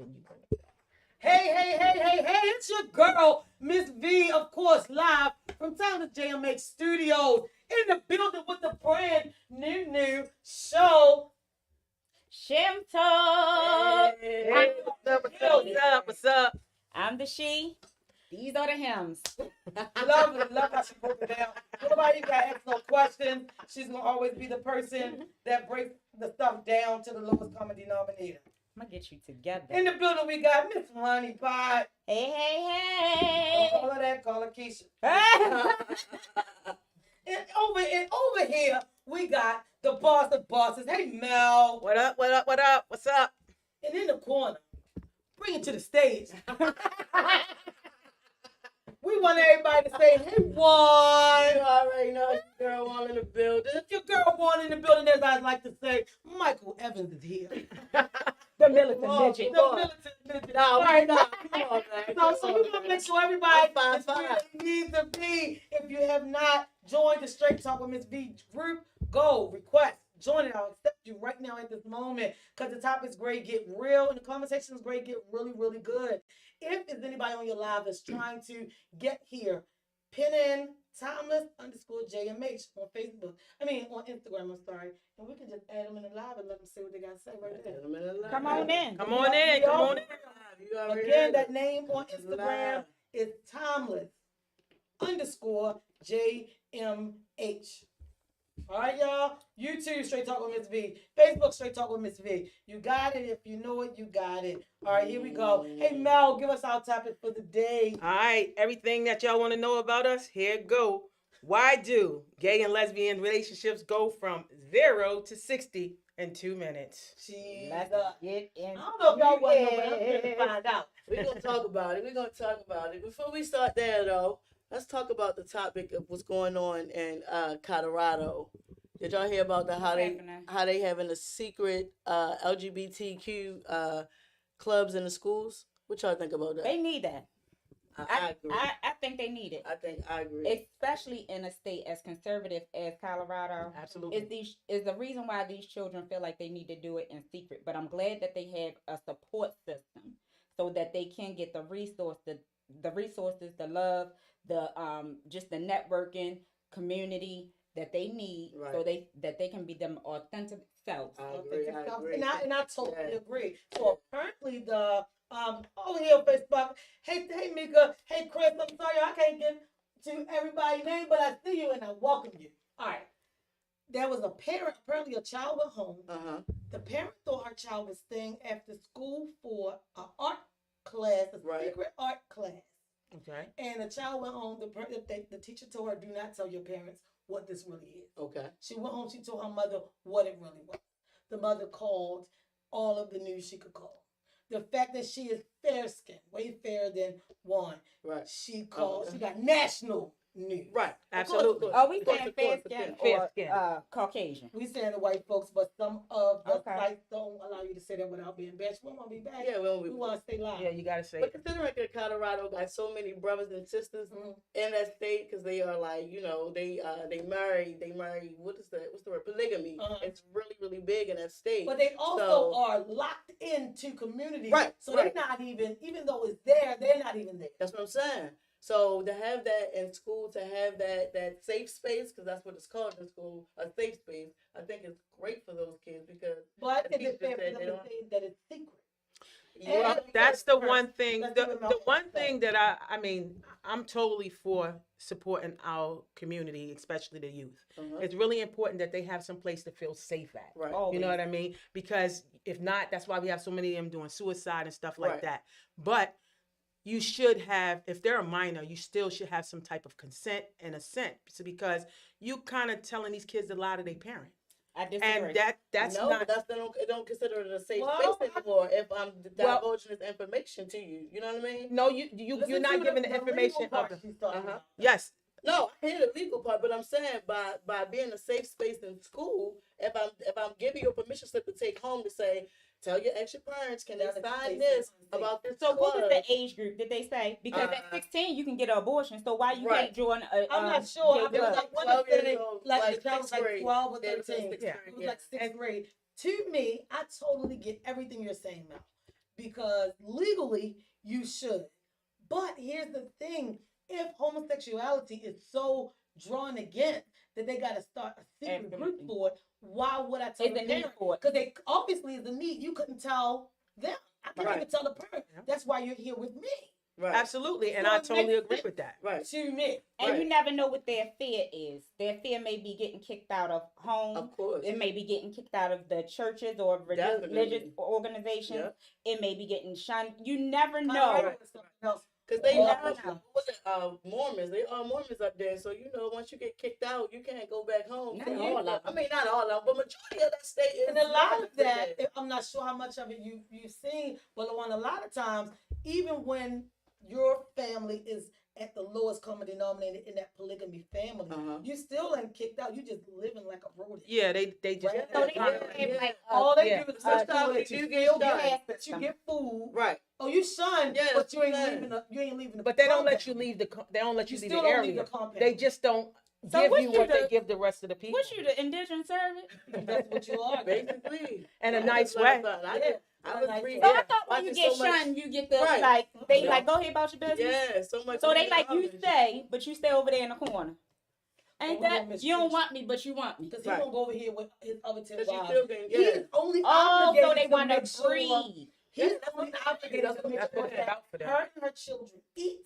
then you bring it back. Hey, it's your girl, Miss V, of course, live from Town of JMH Studios in the building with the brand new show. Shim Talk. Hey, what's up? I'm the she. These are the hymns. Love how she broke it down. Nobody got to ask no questions. She's going to always be the person that breaks the stuff down to the lowest common denominator. I'm going to get you together. In the building, we got Miss Honey Pot. Hey. Don't call her that, call her Keisha. and over here, we got the boss of bosses. Hey, Mel. What up? What's up? And in the corner, bring it to the stage. We want everybody to say, hey, Juan. You already know it's your girl Juan in the building. It's your girl Juan in the building, as I like to say. Michael Evans is here. The militant midget. The militant midget. No, right now. Come on, man. So we're going to make sure everybody Fine. is where they need to be. If you have not joined the Straight Talk with Miss V group, go, request, join it. I'll accept you right now at this moment because the topic's great, get real, and the conversation is great, get really, really good. If there's anybody on your live that's trying to get here, pin in timeless_JMH on Facebook. On Instagram, I'm sorry. And we can just add them in the live and let them say what they got to say right there. Come on in. Come on in. Again, that name on Instagram is timeless_JMH. All right, y'all. YouTube, Straight Talk with Miss V. Facebook, Straight Talk with Miss V. You got it. If you know it, you got it. All right, here we go. Hey, Mel, give us our topic for the day. All right, everything that y'all want to know about us, here it go. Why do gay and lesbian relationships go from 0 to 60 in 2 minutes? Let's get in. I don't know if y'all want to know, but I'm here to find out. We're going to talk about it. Before we start there, though, let's talk about the topic of what's going on in Colorado. Did y'all hear about how they having a secret LGBTQ clubs in the schools? What y'all think about that? They need that. I agree. I think they need it. I agree. Especially in a state as conservative as Colorado. Absolutely. Is the reason why these children feel like they need to do it in secret. But I'm glad that they have a support system so that they can get the resources, the love, the just the networking community that they need, right, so that they can be them authentic selves. I agree. And I totally agree. So apparently the over here on Facebook, hey Mika, hey Chris, I'm sorry I can't get to everybody's name, but I see you and I welcome you. All right. There was a parent, apparently a child went home. The parent thought her child was staying after school for an art class, secret art class. Okay. And the child went home. The teacher told her, do not tell your parents what this really is. Okay. She went home. She told her mother what it really was. The mother called all of the news she could call. The fact that she is fair-skinned, way fairer than Juan. Right. She called. She got national news. Right. Absolutely. Are we saying fair skin or Caucasian? We saying the white folks, but some of the sites don't allow you to say that without being bashed. We want to be bashed. Yeah, we want to stay live. Yeah, you got to say it. But considering that Colorado got so many brothers and sisters in that state, because they are like, they marry, what's the word? Polygamy. It's really, really big in that state. But they also are locked into community. Right. So they're not even though it's there, they're not even there. That's what I'm saying. So to have that in school, to have that safe space, because that's what it's called in school, a safe space, I think it's great for those kids because. But is it fair for them to say that it's secret? Well, that's the one thing. The one thing that I'm totally for supporting our community, especially the youth. It's really important that they have some place to feel safe at. Right. You know what I mean? Because if not, that's why we have so many of them doing suicide and stuff like that. But you should have, if they're a minor, you still should have some type of consent and assent. So because you kind of telling these kids to lie to their parent. I disagree. And that's not. They don't consider it a safe space anymore if I'm divulging this information to you. You know what I mean? No, you're not giving the information of the. Yes. No, I hear the legal part, but I'm saying by being a safe space in school, if I'm giving you a permission slip to take home to say, tell your extra parents, can they sign this about this? So what was the age group, did they say? Because at 16 you can get an abortion, so why you can't join I'm not sure. I was like 12 years old, like 12 or 13. Yeah. It was like 6th grade. To me, I totally get everything you're saying now. because legally you should. But here's the thing: if homosexuality is so drawn against that they got to start a secret group Absolutely. for it, why would I tell It's the a need parent? for it. Because they obviously is a need. You couldn't tell them. I can't Right. even tell the parent. Yeah. That's why you're here with me. Right. Absolutely, and So I it totally makes agree sense. with that. Right. To me. And Right. you never know what their fear is. Their fear may be getting kicked out of home. Of course. It may be getting kicked out of the churches or religious Definitely. organizations. Yep. It may be getting shunned. You never know. Colorado is something else. Because they Oh, have yeah. what was it, Mormons. They are Mormons up there. So once you get kicked out, you can't go back home. Not So all I of them. mean, not all of them, but majority of that state is. And a lot of not that, there. I'm not sure how much of it you've seen, but on a lot of times, even when your family is at the lowest common denominator in that polygamy family, you still ain't kicked out. You just living like a rodent. Yeah, they just Right. So they Yeah, have yeah. like All they Yeah. do is Sometimes sometimes if you you still get get shunned, that you get food. Right. Oh, you shunned, Yeah, but you ain't yeah. leaving. You ain't leaving. The But they don't let compound. you leave they don't let you, You leave still the don't leave area. the compound. They just don't So give what you you what they the- give the rest of the people. What you the indigent servant? That's what you are. Basically. In a I nice just learned way. something. Yeah. I was Nice reading. way. So I thought when you watching get so much- shunned, you get the Right. like they Yeah. like go ahead about your business. Yeah, so much. So they like you knowledge. stay, but you stay over there in the corner. Ain't Oh, we gonna that miss you don't Trish. want me, but you want me? Because he Right. gonna go over here with his other 10 Because you wives. still can, He's only Oh, obligated so they to want make to sure. breed. He's that's only what- obligated that's to make That's sure what it's that about for them. her and her children eat.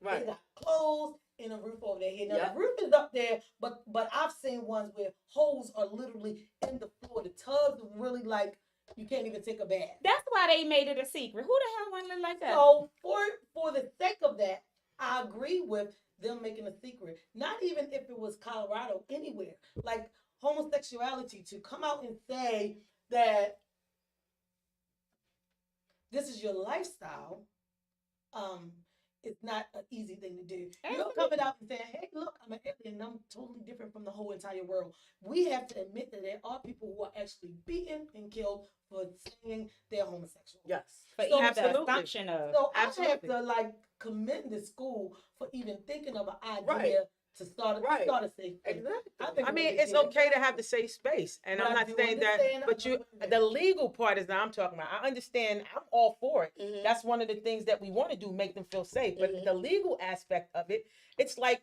They Right. got clothes and a roof over their head. Now Yep. the roof is up there, but I've seen ones where holes are literally in the floor. The tubs are really like you can't even take a bath. That's why they made it a secret. Who the hell want to live like that? So for the sake of that, I agree with them making a secret. Not even if it was Colorado, anywhere. Like homosexuality, to come out and say that this is your lifestyle, it's not an easy thing to do. You're coming out and saying, hey, look, I'm an alien and I'm totally different from the whole entire world. We have to admit that there are people who are actually beaten and killed for saying they're homosexual. Yes. For So- even the Absolutely. assumption of. So I have Absolutely. to like commend the school for even thinking of an idea Right. to start Right. a safe place. Exactly. I think I mean, we it's did. okay to have the safe space, and But I'm I not do saying that. understand But that. the legal part is that I'm talking about. I understand. I'm all for it. Mhm. That's one of the things that we want to do, make them feel safe. But Mhm. the legal aspect of it, it's like,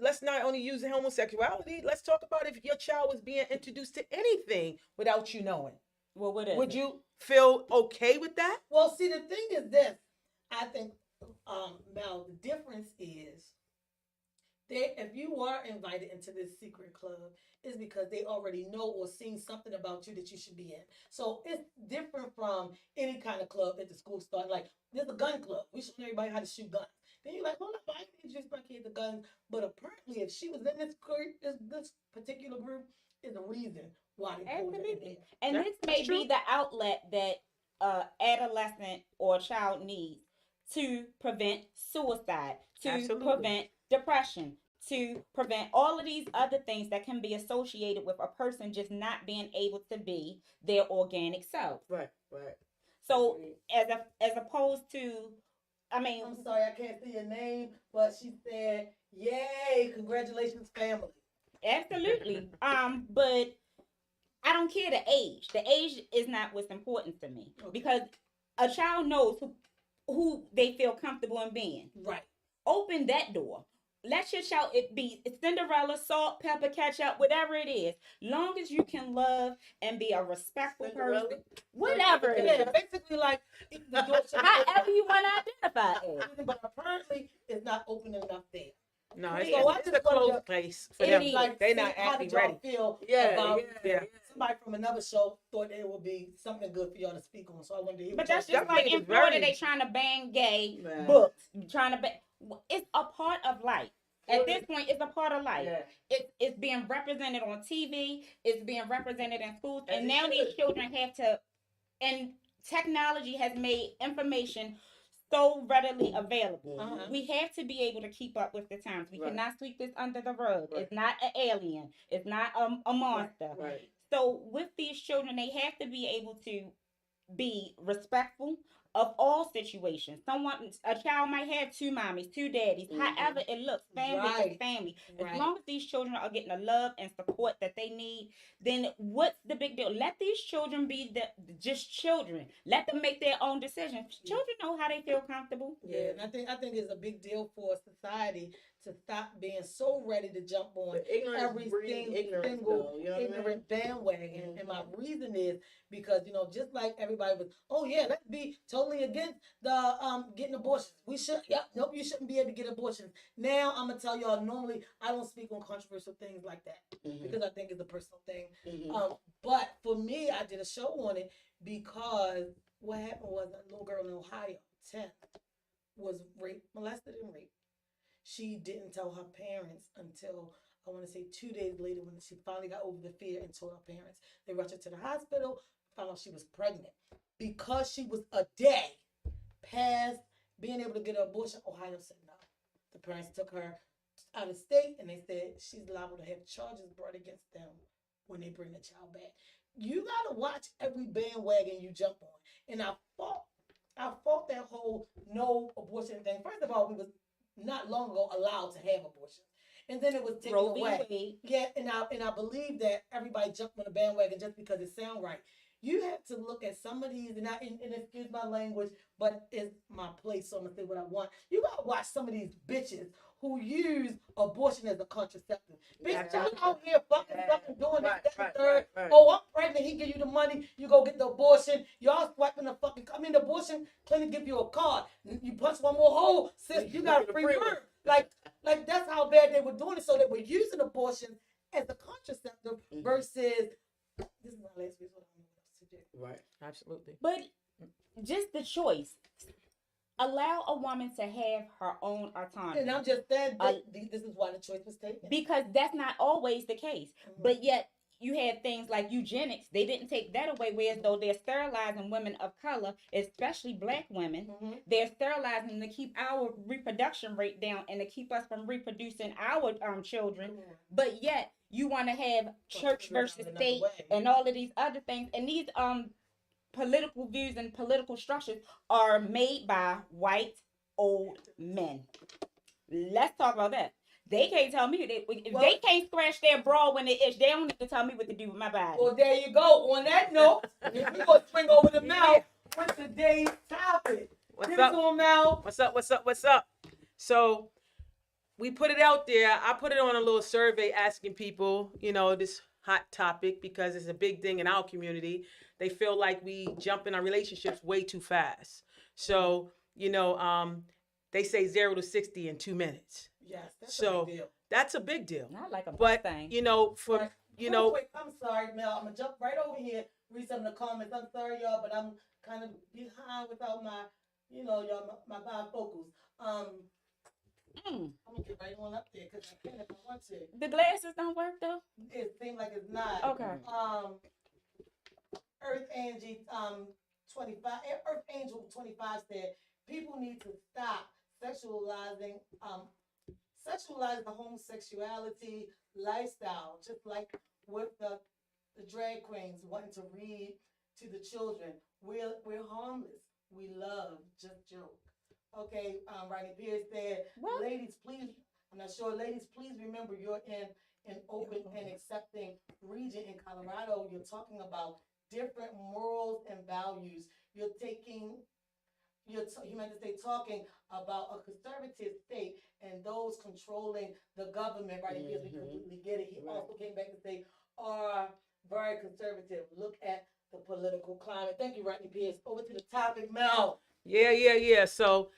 let's not only use homosexuality. Let's talk about if your child was being introduced to anything without you knowing. Well, what is Would it? you feel okay with that? Well, see, the thing is this. I think, Mel, the difference is if you are invited into this secret club, it's because they already know or seen something about you that you should be in. So it's different from any kind of club at the school start. Like, there's a gun club. We show everybody how to shoot guns. Then you're like, hold up, I ain't introduce my kid to guns. But apparently, if she was in this group, this particular group, is a reason why they pulled her in Absolutely. there. And Yeah, this that's may true. be the outlet that adolescent or child needs to prevent suicide, to Absolutely. prevent depression, to prevent all of these other things that can be associated with a person just not being able to be their organic self. Right. Right. So as opposed to, I mean, I'm sorry, I can't see your name, but she said, yay, congratulations, family. absolutely. But I don't care the age. The age is not what's important to me Okay. because a child knows who they feel comfortable in being. Right. Open that door. Let your child it be Cinderella, salt, pepper, ketchup, whatever it is. Long as you can love and be a respectful Cinderella? person, whatever it Yeah, is. basically like the door should be However you want to identify it. open, but apparently it's not open enough there. No, it's, So I it's just a closed wonder- place for It them. is. Like, They're not how actually did y'all ready. feel Yeah. about Yeah. somebody from another show thought it would be something good for y'all to speak on. So I wanted to hear But what y'all that's just think. like Definitely in is Florida, very- they trying to ban gay Man. books, trying to ban. It's a part of life. At this point, it's a part of life. Yeah. It's being represented on TV. It's being represented in schools, As and it now these should. children have to. And technology has made information so readily available. Uh-huh. We have to be able to keep up with the times. We Right. cannot sweep this under the rug. Right. It's not an alien. It's not a monster. Right. So with these children, they have to be able to be respectful, of all situations. A child might have two mommies, two daddies, however it looks. Family is family. As long as these children are getting the love and support that they need, then what's the big deal? Let these children be just children. Let them make their own decisions. Children know how they feel comfortable. Yeah, and I think it's a big deal for society to stop being so ready to jump on every single ignorant bandwagon. And my reason is because, you know, just like everybody was, oh yeah, let's be totally against the getting abortions. We should, nope, you shouldn't be able to get abortions. Now I'm gonna tell y'all, normally I don't speak on controversial things like that because I think it's a personal thing. But for me, I did a show on it because what happened was a little girl in Ohio, 10, was raped, molested and raped. She didn't tell her parents until, I want to say, 2 days later, when she finally got over the fear and told her parents. They rushed her to the hospital, found out she was pregnant. Because she was a day past being able to get an abortion, Ohio said no. The parents took her out of state and they said she's liable to have charges brought against them when they bring the child back. You gotta watch every bandwagon you jump on. And I fought that whole no abortion thing. First of all, we was not long ago allowed to have abortions, and then it was taken away. Yeah, and I believe that everybody jumped on the bandwagon just because it sounds right. You have to look at some of these, and excuse my language, but it's my place, so I'm gonna say what I want. You gotta watch some of these bitches who use abortion as a contraceptive. Bitch, y'all out here fucking doing this, that, and third. Oh, I'm pregnant. He give you the money. You go get the abortion. Y'all swiping the fucking. I mean, the abortion clinic give you a card. You punch one more hole, sis. You got a free word. Like that's how bad they were doing it. So they were using abortion as a contraceptive versus. This is my last resort. Right. Absolutely. But just the choice. Allow a woman to have her own autonomy. And I'm just saying, this is why the choice was taken. Because that's not always the case. But yet, you have things like eugenics. They didn't take that away, whereas though they're sterilizing women of color, especially black women. They're sterilizing to keep our reproduction rate down and to keep us from reproducing our children. But yet, you want to have church versus state and all of these other things. And these political views and political structures are made by white old men. Let's talk about that. They can't tell me if they can't scratch their bra when they itch. They don't need to tell me what to do with my body. Well, there you go. On that note, we're gonna swing over the mouth with today's topic. What's up? Mel? What's up? So we put it out there. I put it on a little survey asking people, you know, this hot topic because it's a big thing in our community. They feel like we jump in our relationships way too fast. So, you know, they say 0 to 60 in 2 minutes. Yes, that's a big deal. That's a big deal. Not like a thing. You know, Quick, I'm sorry, Mel. I'm gonna jump right over here, read some of the comments. I'm sorry, y'all, but I'm kind of behind without my, you know, y'all, my bifocals. I'm gonna get right on up there because I can if I want to. The glasses don't work though. It seems like it's not. Okay. Earth Angel 25 said people need to stop sexualizing the homosexuality lifestyle, just like with the drag queens wanting to read to the children. We're harmless. We love. Just joke. Okay. Ronnie Pierce said, what? Ladies, please. I'm not sure. Ladies, please remember you're in an open and accepting region in Colorado. You're talking about different morals and values. You meant to say talking about a conservative state and those controlling the government, right? Because we completely get it. He also came back and say are very conservative. Look at the political climate. Thank you, Rodney Pierce. Over to the topic, Mel. Yeah. So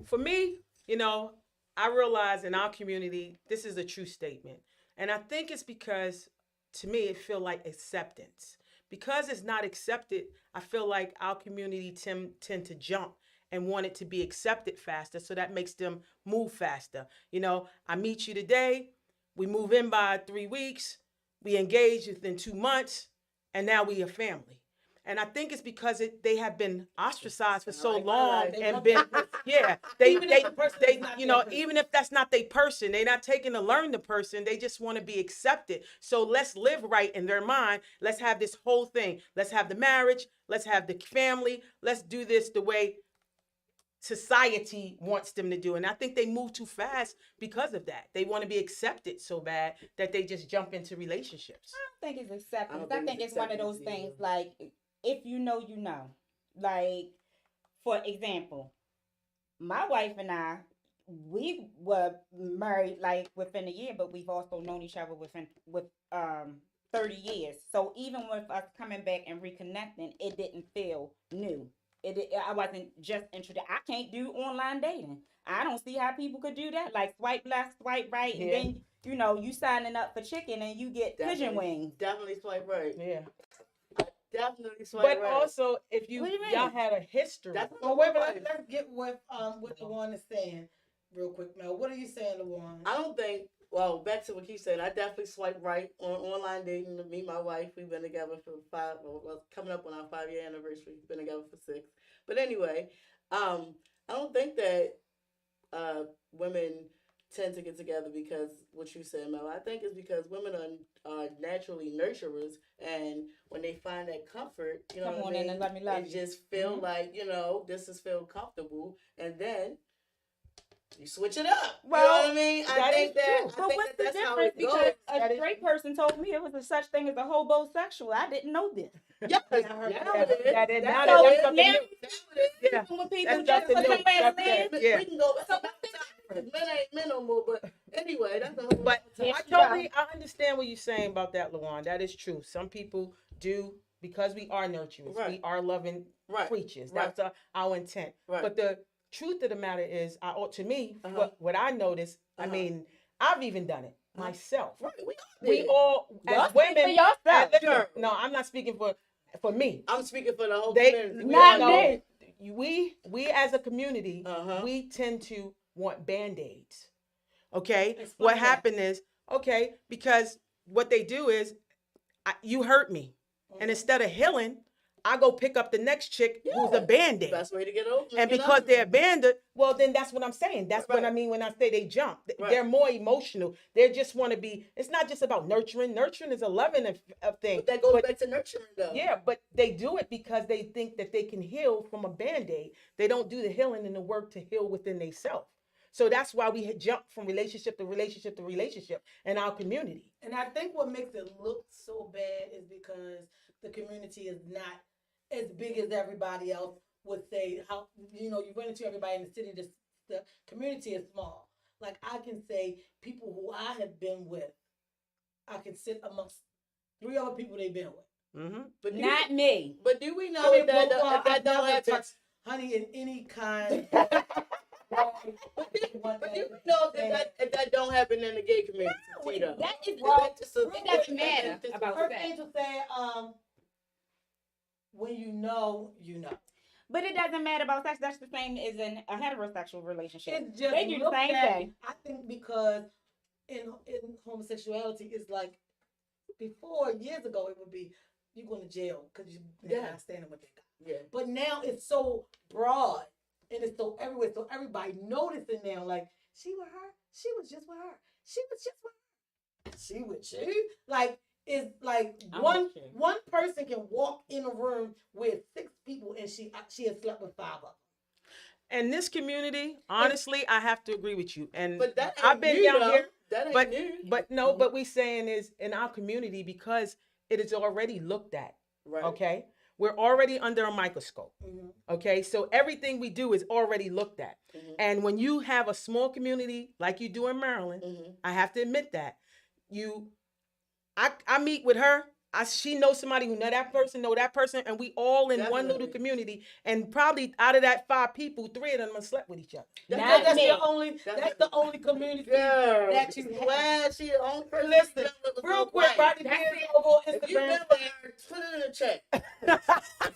for me, you know, I realize in our community, this is a true statement. And I think it's because, to me, it feels like acceptance. Because it's not accepted, I feel like our community tend to jump and want it to be accepted faster. So that makes them move faster. You know, I meet you today, we move in by 3 weeks, we engage within 2 months, and now we a family. And I think it's because they have been ostracized for so like my long life. and been, yeah, they, Even if the person is not you their know, person. even if that's not their person, they're not taking to learn the person. They just want to be accepted. So let's live right in their mind. Let's have this whole thing. Let's have the marriage. Let's have the family. Let's do this the way society wants them to do. And I think they move too fast because of that. They want to be accepted so bad that they just jump into relationships. I don't think it's acceptance. I I don't think think it's one of those acceptance things either. like, if you know, you know. Like, for example, my wife and I, we were married like within a year, but we've also known each other with 30 years. So even with us coming back and reconnecting, it didn't feel new. I wasn't just introduced. I can't do online dating. I don't see how people could do that. Like swipe left, swipe right, and Yeah. then you signing up for chicken and you get pigeon wings. Definitely swipe right. Yeah. Definitely swipe But right. also, if What do you y'all mean? had a history. That's Well, wait a minute. Let's get with what LaJuan is saying real quick, Mel. What are you saying, LaJuan? I don't think. Well, back to what Keith said. I definitely swipe right on online dating to meet my wife. We've been together for coming up on our 5-year anniversary. We've been together for 6. But anyway, I don't think that women tend to get together because what you said, Mel. I think it's because women are naturally nurturers, and when they find that comfort, you know Come what on I in mean, and let me love they you. just feel Mhm. like this is feel comfortable, and then you switch it up. Well, you know what I mean? that is true. But what's the that's how difference? it goes. Because That a is straight person told me it was a such thing as a homosexual. I didn't know this. Yeah, That is- now So that's something now new. you Yeah. with people That's just for something new. somebody else That's- live. yeah. We can go. So Men ain't men no more. But anyway, that's the whole. But Yes, I understand what you're saying about that, LaJuan. That is true. Some people do, because we are nurturers. Right. We are loving Right. creatures. Right. That's our intent. Right. But the truth of the matter is, to me, Uh-huh. what I noticed, I Uh-huh. mean, I've even done it Uh-huh. myself. Right. We all, Y'all as speak for women, yourself. listen, no, I'm not speaking for me. I'm speaking for the whole They, community. Not no, me. we as a community, Uh-huh. we tend to want band-aids. Okay? Explain What that. happened is, because what they do is, you hurt me. And instead of healing, I go pick up the next chick who's a band-aid. Best way to get over. And because they're abandoned, well, then that's what I'm saying. That's what Right. I mean when I say they jump. Right. They're more emotional. They just want to be, it's not just about nurturing. Nurturing is a loving of thing. But that goes But- back to nurturing, though. Yeah, but they do it because they think that they can heal from a band-aid. They don't do the healing and the work to heal within themselves. So that's why we jump from relationship to relationship to relationship in our community. And I think what makes it look so bad is because the community is not as big as everybody else would say. How you run into everybody in the city. The community is small. Like I can say, people who I have been with, I can sit amongst 3 other people they've been with. Mm-hmm. But Not me. But do we know I mean, that well, if that I've don't never happen? touched honey in any kind. But do we know if that don't happen in the gay community? Tito? That is It doesn't matter about First sex. Angel said, when you know, you know. But it doesn't matter about sex. That's the same as in a heterosexual relationship. It's just They do the looked same at- thing. I think because in homosexuality, it's like before years ago, it would be you going to jail because you're not standing with that guy. Yeah. But now it's so broad and it's so everywhere. So everybody noticing now, like she with her, she was just with her, she was just with her, she with you. Like it's like I'm one with you. one person can walk in a room with 6 people and she has slept with 5 of them. And this community, honestly, I have to agree with you. And But that ain't I've been new, down though. here, That ain't but new. but no, but we saying is in our community because it is already looked at. Right. Okay, we're already under a microscope. Mm-hmm. Okay, so everything we do is already looked at. Mhm. And when you have a small community like you do in Maryland, Mhm. I have to admit that I meet with her. She knows somebody who know that person, and we all in one little Definitely. community. And probably out of that 5 people, 3 of them have slept with each other. Not That's me. that's the only community Girl, that you have. glad she the only person. Listen, you been with was real a quick, wife. Rodney That's Beers it. over on If you been Instagram. with her, put it in the chat.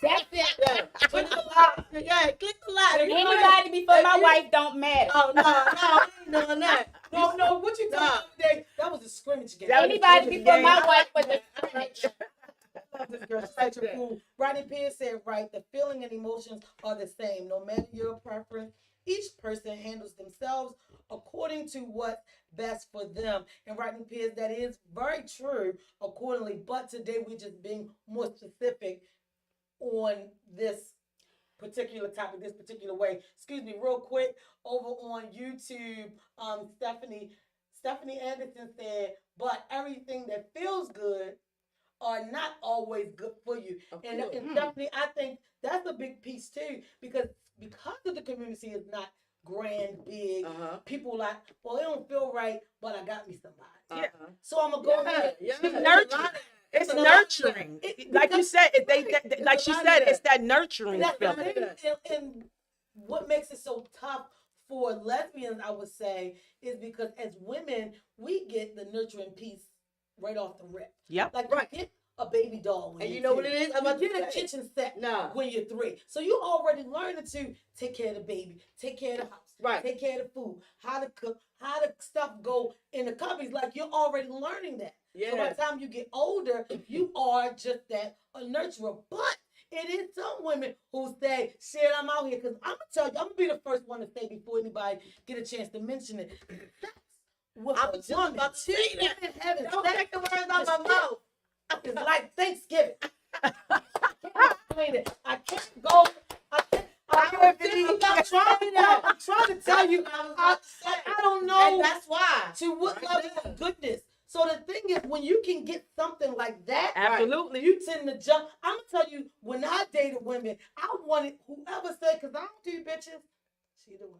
That's it. Yeah. Put the like. Yeah, click the like. Anybody before my you- wife don't matter. Oh no, I ain't doing that. No, what you Nah. talking about today? That was a scrimmage game. That was a Anybody scrimmage before game. my wife was a this girl. She's such a fool. Rodney Pierce said, right, the feeling and emotions are the same. No matter your preference, each person handles themselves according to what's best for them. And Rodney Pierce, that is very true accordingly. But today we're just being more specific on this particular topic, this particular way. Excuse me, real quick, over on YouTube, Stephanie Anderson said, but everything that feels good are not always good for you. And Stephanie, I think that's a big piece too, because of the community is not grand, big. People like, well, it don't feel right, but I got me somebody. Yeah. So I'm gonna go ahead. It's nurturing. It's nurturing. Like you said, like she said, it's that nurturing feeling. And what makes it so tough for lesbians, I would say, is because as women, we get the nurturing piece right off the rip. Yep. Like, you get a baby doll when and you're you know 2. what it is? I'm You about to get a say. kitchen set Nah. when you're 3. So you already learning to take care of the baby, take care of the house, Right. take care of the food, how to cook, how the stuff go in the cupboards. Like, you're already learning that. Yeah. So by the time you get older, you are just that, a nurturer. But it is some women who say, shit, I'm out here. Because I'm going to tell you, I'm going to be the first one to say before anybody get a chance to mention it. Sex with I a was just woman, about to say that. women having Don't sex take the words out my mouth. is like Thanksgiving. I can't explain it. I can't go. I'm trying to tell you. I don't know. And that's why. To what level of goodness. So the thing is, when you can get something like that, Absolutely. you tend to jump. I'm gonna tell you, when I dated women, I wanted whoever said, because I don't do bitches. She the one.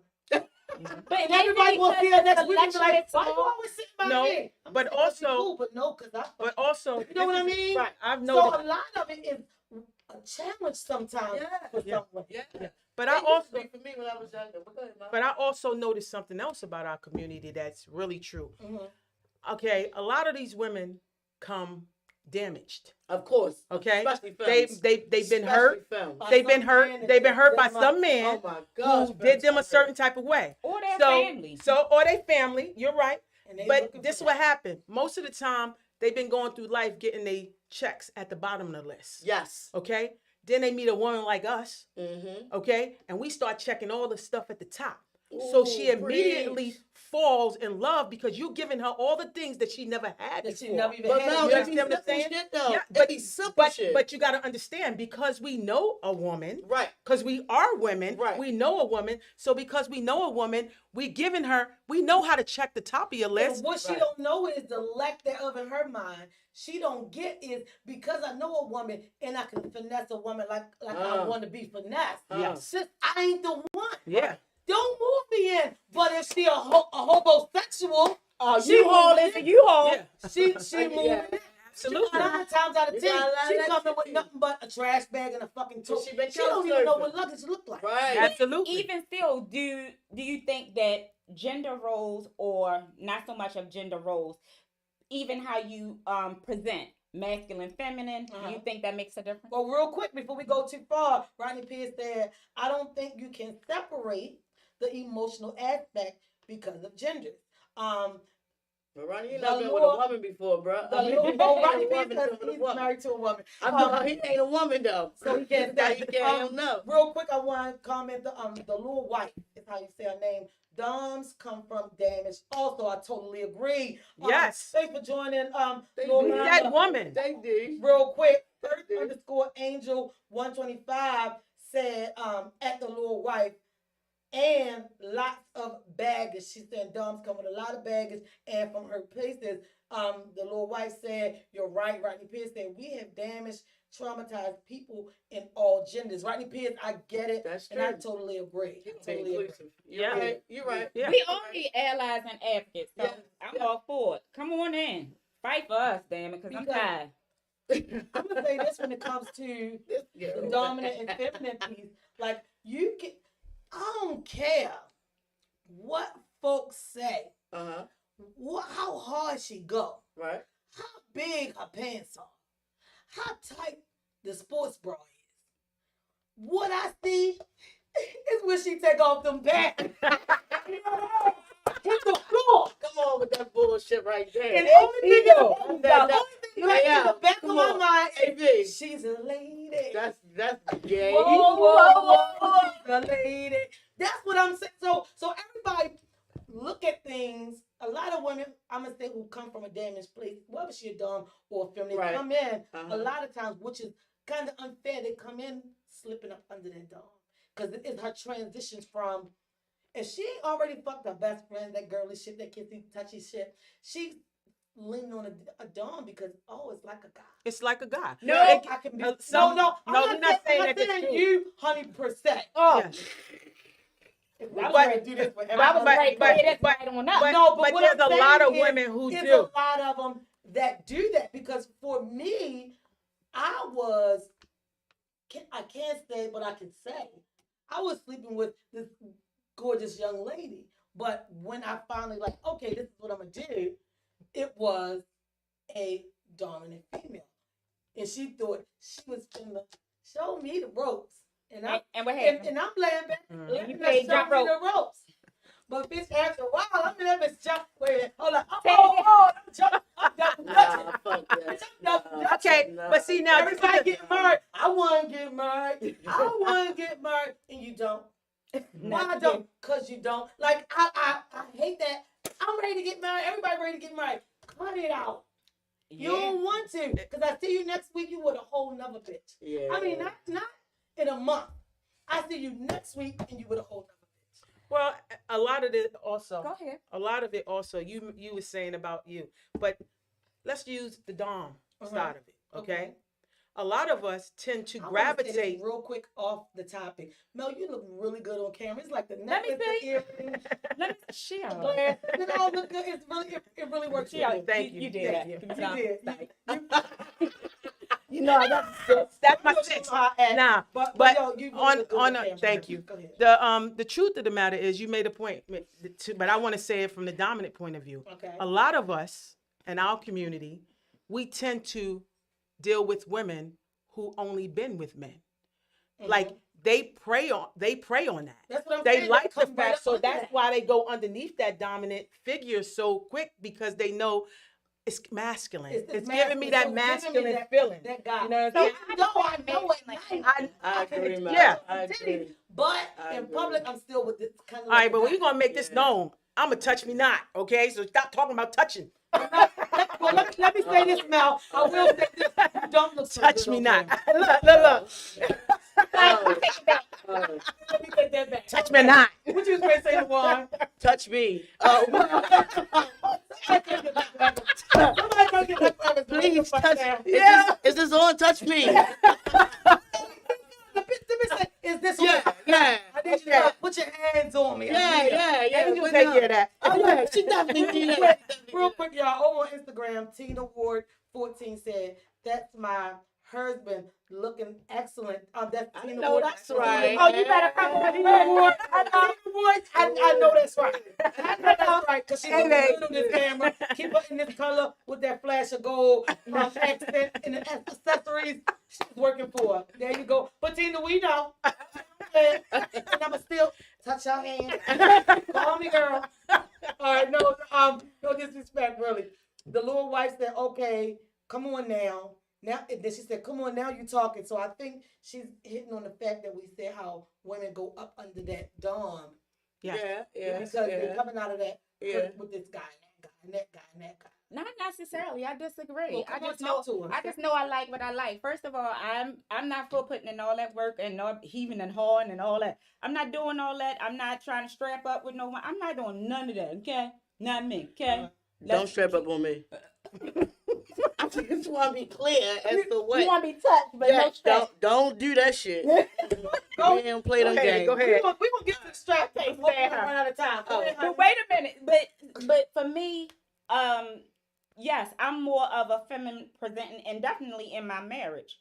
But And everybody will see her next week and be like, why you small. always sitting by No, me? I'm but saying, "That's also- cool," but no, because But also, you know what I mean? Right. I've So noticed. a lot of it is a challenge sometimes for Yeah. someone. Yeah. But It I used to also, be for me when I was younger. But go ahead, Mom. but I also noticed something else about our community that's really true. Mhm. Okay, a lot of these women come damaged. Of course. Okay, Especially films. they've been Especially hurt. films. By They've been some hurt. man that They've been hurt by did them some up. man Oh my gosh. who did them a certain type of way. Or their So, family. or their family. You're right. And they But looking this is for what that. happened. Most of the time, they've been going through life getting their checks at the bottom of the list. Yes. Okay. Then they meet a woman like us. Mm-hmm. Okay, and we start checking all the stuff at the top. So she Ooh, immediately preach. falls in love because you're giving her all the things that she never had That she before. never even But had. no, You it be understand what I'm simple saying? shit though. Yeah, It be simple shit. but you got to understand, because we know a woman, Right. because we are women, Right. we know a woman. So because we know a woman, we giving her, we know how to check the top of your And list. what she Right. don't know is the lack thereof in her mind. She don't get is because I know a woman and I can finesse a woman like I want to be finessed. Yes. Sis, I ain't the one. Yeah. Don't move me in. But if she a homosexual, Oh, she you haul moving is a in. U-Haul. Yeah. She Yeah. moving in. Absolutely. 9 times out of You 10, gotta she let coming that with be. nothing but a trash bag and a fucking tote. She been She don't even know surfing. what luggage look like. Right. Absolutely. Even still, do you think that gender roles, or not so much of gender roles, even how you present masculine, feminine, do you think that makes a difference? Well, real quick, before we go too far, Rodney Pierce said, I don't think you can separate the emotional aspect because of gender. But Ronnie, you The never been with a Lord- woman before, bro. The I mean, Lord, he well, ain't Rodney a Pierce woman says with a he's woman. married to a woman. I know he ain't a woman though. So he can't Now say. you can't know. Real quick, I want to comment the little wife is how you say her name. Doms come from damage. Also, I totally agree. Yes. Thanks for joining. They Lil do. Who's Mama. that woman? They do. Real quick, They do. Earth_Angel125 said at the little wife and lots of baggage. She said Doms come with a lot of baggage and from her places. The little wife said, you're right. Rodney Pierce said, we have damaged, traumatized people in all genders. Rodney Pierce, I get it. That's And I true. totally agree. He I was totally agree. inclusive. You're Yeah. right. You're right. Yeah. We all need allies and advocates, so Yeah. I'm Yeah. all for it. Come on in. Fight for us, damn it, because I'm Because- tired. I'm going to say this when it comes to the dominant and feminine piece. Like, you can, I don't care what folks say, Uh-huh. how hard she go, Right. how big her pants are, how tight the sports bra is. What I see is when she take off them pants. Hit the floor. Come on with that bullshit right there. And the only thing Ego. the only in the back of my mind, AB. she's a lady. That's gay. Whoa, she's a lady. That's what I'm saying. So everybody look at things. A lot of women, I'm gonna say, who come from a damaged place, whether she a dumb or a feminine, Right. come in Uh-huh. a lot of times, which is kind of unfair. They come in slipping up under that dome because it's her transitions from. If she ain't already fucked her best friend, that girly shit, that kissy, touchy shit, she's leaning on a dom because, it's like a guy. It's like a guy. No, It- I can be. some- no, we're not saying that it's true. you, 100%. Oh, Yes. If I was we ready do this for I was but- ready to but- clear this but- right on up. but- no, but what there's I'm a lot of saying is, women who there's do. a lot of them that do that because for me, I can't say, but I can say, I was sleeping with this gorgeous young lady. But when I finally okay, this is what I'm gonna do, it was a dominant female, and she thought she was gonna show me the ropes, and And what happened? and I'm laying back, Mhm. letting You her played show jump me rope. the ropes. But bitch, after a while, I'm in that bitch jump. Wait a minute, hold on. Take it. Jump. I'm double Nah, dutching. fuck that. I'm double dutching. Okay, but see now, this is Everybody the- get married. I want to get married. I want to get married, and you don't. Why I don't? Cause you don't. Like I hate that. I'm ready to get married. Everybody ready to get married. Cut it out. You don't want to, cause I see you next week. You with a whole nother bitch. Yeah. I mean, not in a month. I see you next week, and you with a whole nother bitch. well, a lot of it also. Go ahead. A lot of it also. You were saying about you, but let's use the dom side of it. Okay. A lot of us tend to I wanna say this gravitate. real quick off the topic. Mel, you look really good on camera. It's like the Let me necklace, the see. earrings, Let me share. the glass. It all look good. It's really, it really works. Yeah, for you. Thank you. You did that. You did. You know I got That's my You six. know how I act, Nah, but but yo, you really on- look good on on a- camera. thank you. Go ahead. the truth of the matter is, you made a point, but I want to say it from the dominant point of view. Okay. A lot of us in our community, we tend to deal with women who only been with men. Like they prey on that. That's what I'm They saying. like the come right fact, up so under that's that. why they go underneath that dominant figure so quick, because they know it's masculine. It's giving me that masculine feeling. That guy. You know what I'm So saying? I know I know it. I agree, man. Yeah. I agree. But I in agree. public, I'm still with this kind of. All right, but we're gonna make this Yeah. known. I'ma touch me not, okay? So stop talking about touching. Well, let me say this now. I will say this. You don't look so Touch good me on not. camera. Look. Oh, Let me take that back. Touch me not. What you was going to say, Juan? touch me. Oh, Somebody come get that forever. please touch. Yeah. Is this on? Touch me. Let me say, is this Yeah, on? yeah. I need you to put your hands on me. Yeah. You We're take not- care of that. Oh yeah, she definitely did that. Real quick, y'all, over on Instagram, Tina Ward 14 said, "That's my husband looking excellent." That's I Tina know Ward. that's right. Oh, you better come with Tina Ward. me. I know that's right. I know that's right, because she's looking Hey, good on this camera. Keep her in this color with that flash of gold, accent, and the accessories. She's working for her. There you go. But Tina, we know. And I'ma still touch your hand. Call me girl. All right, no disrespect, really. The little wife said, "Okay, come on now." Now, and then she said, "Come on now, you talking." So I think she's hitting on the fact that we said how women go up under that dom Yeah. because they're coming out of that Yeah. with this guy and that guy and that guy. Not necessarily. I disagree. Well, I come on, just know. talk to us. I just know I like what I like. First of all, I'm not for putting in all that work and not heaving and hawing and all that. I'm not doing all that. I'm not trying to strap up with no one. I'm not doing none of that. Okay, not me. Okay. Don't strap up on me. I just want to be clear as to what. You want to be touched, but Yeah, no strap. don't do that shit. Go- We don't play them Go ahead, games. go ahead. We gonna get to the strap. Okay, Before we fair. run out of time. Go ahead, honey. But wait a minute. But for me, yes, I'm more of a feminine presenting, and definitely in my marriage,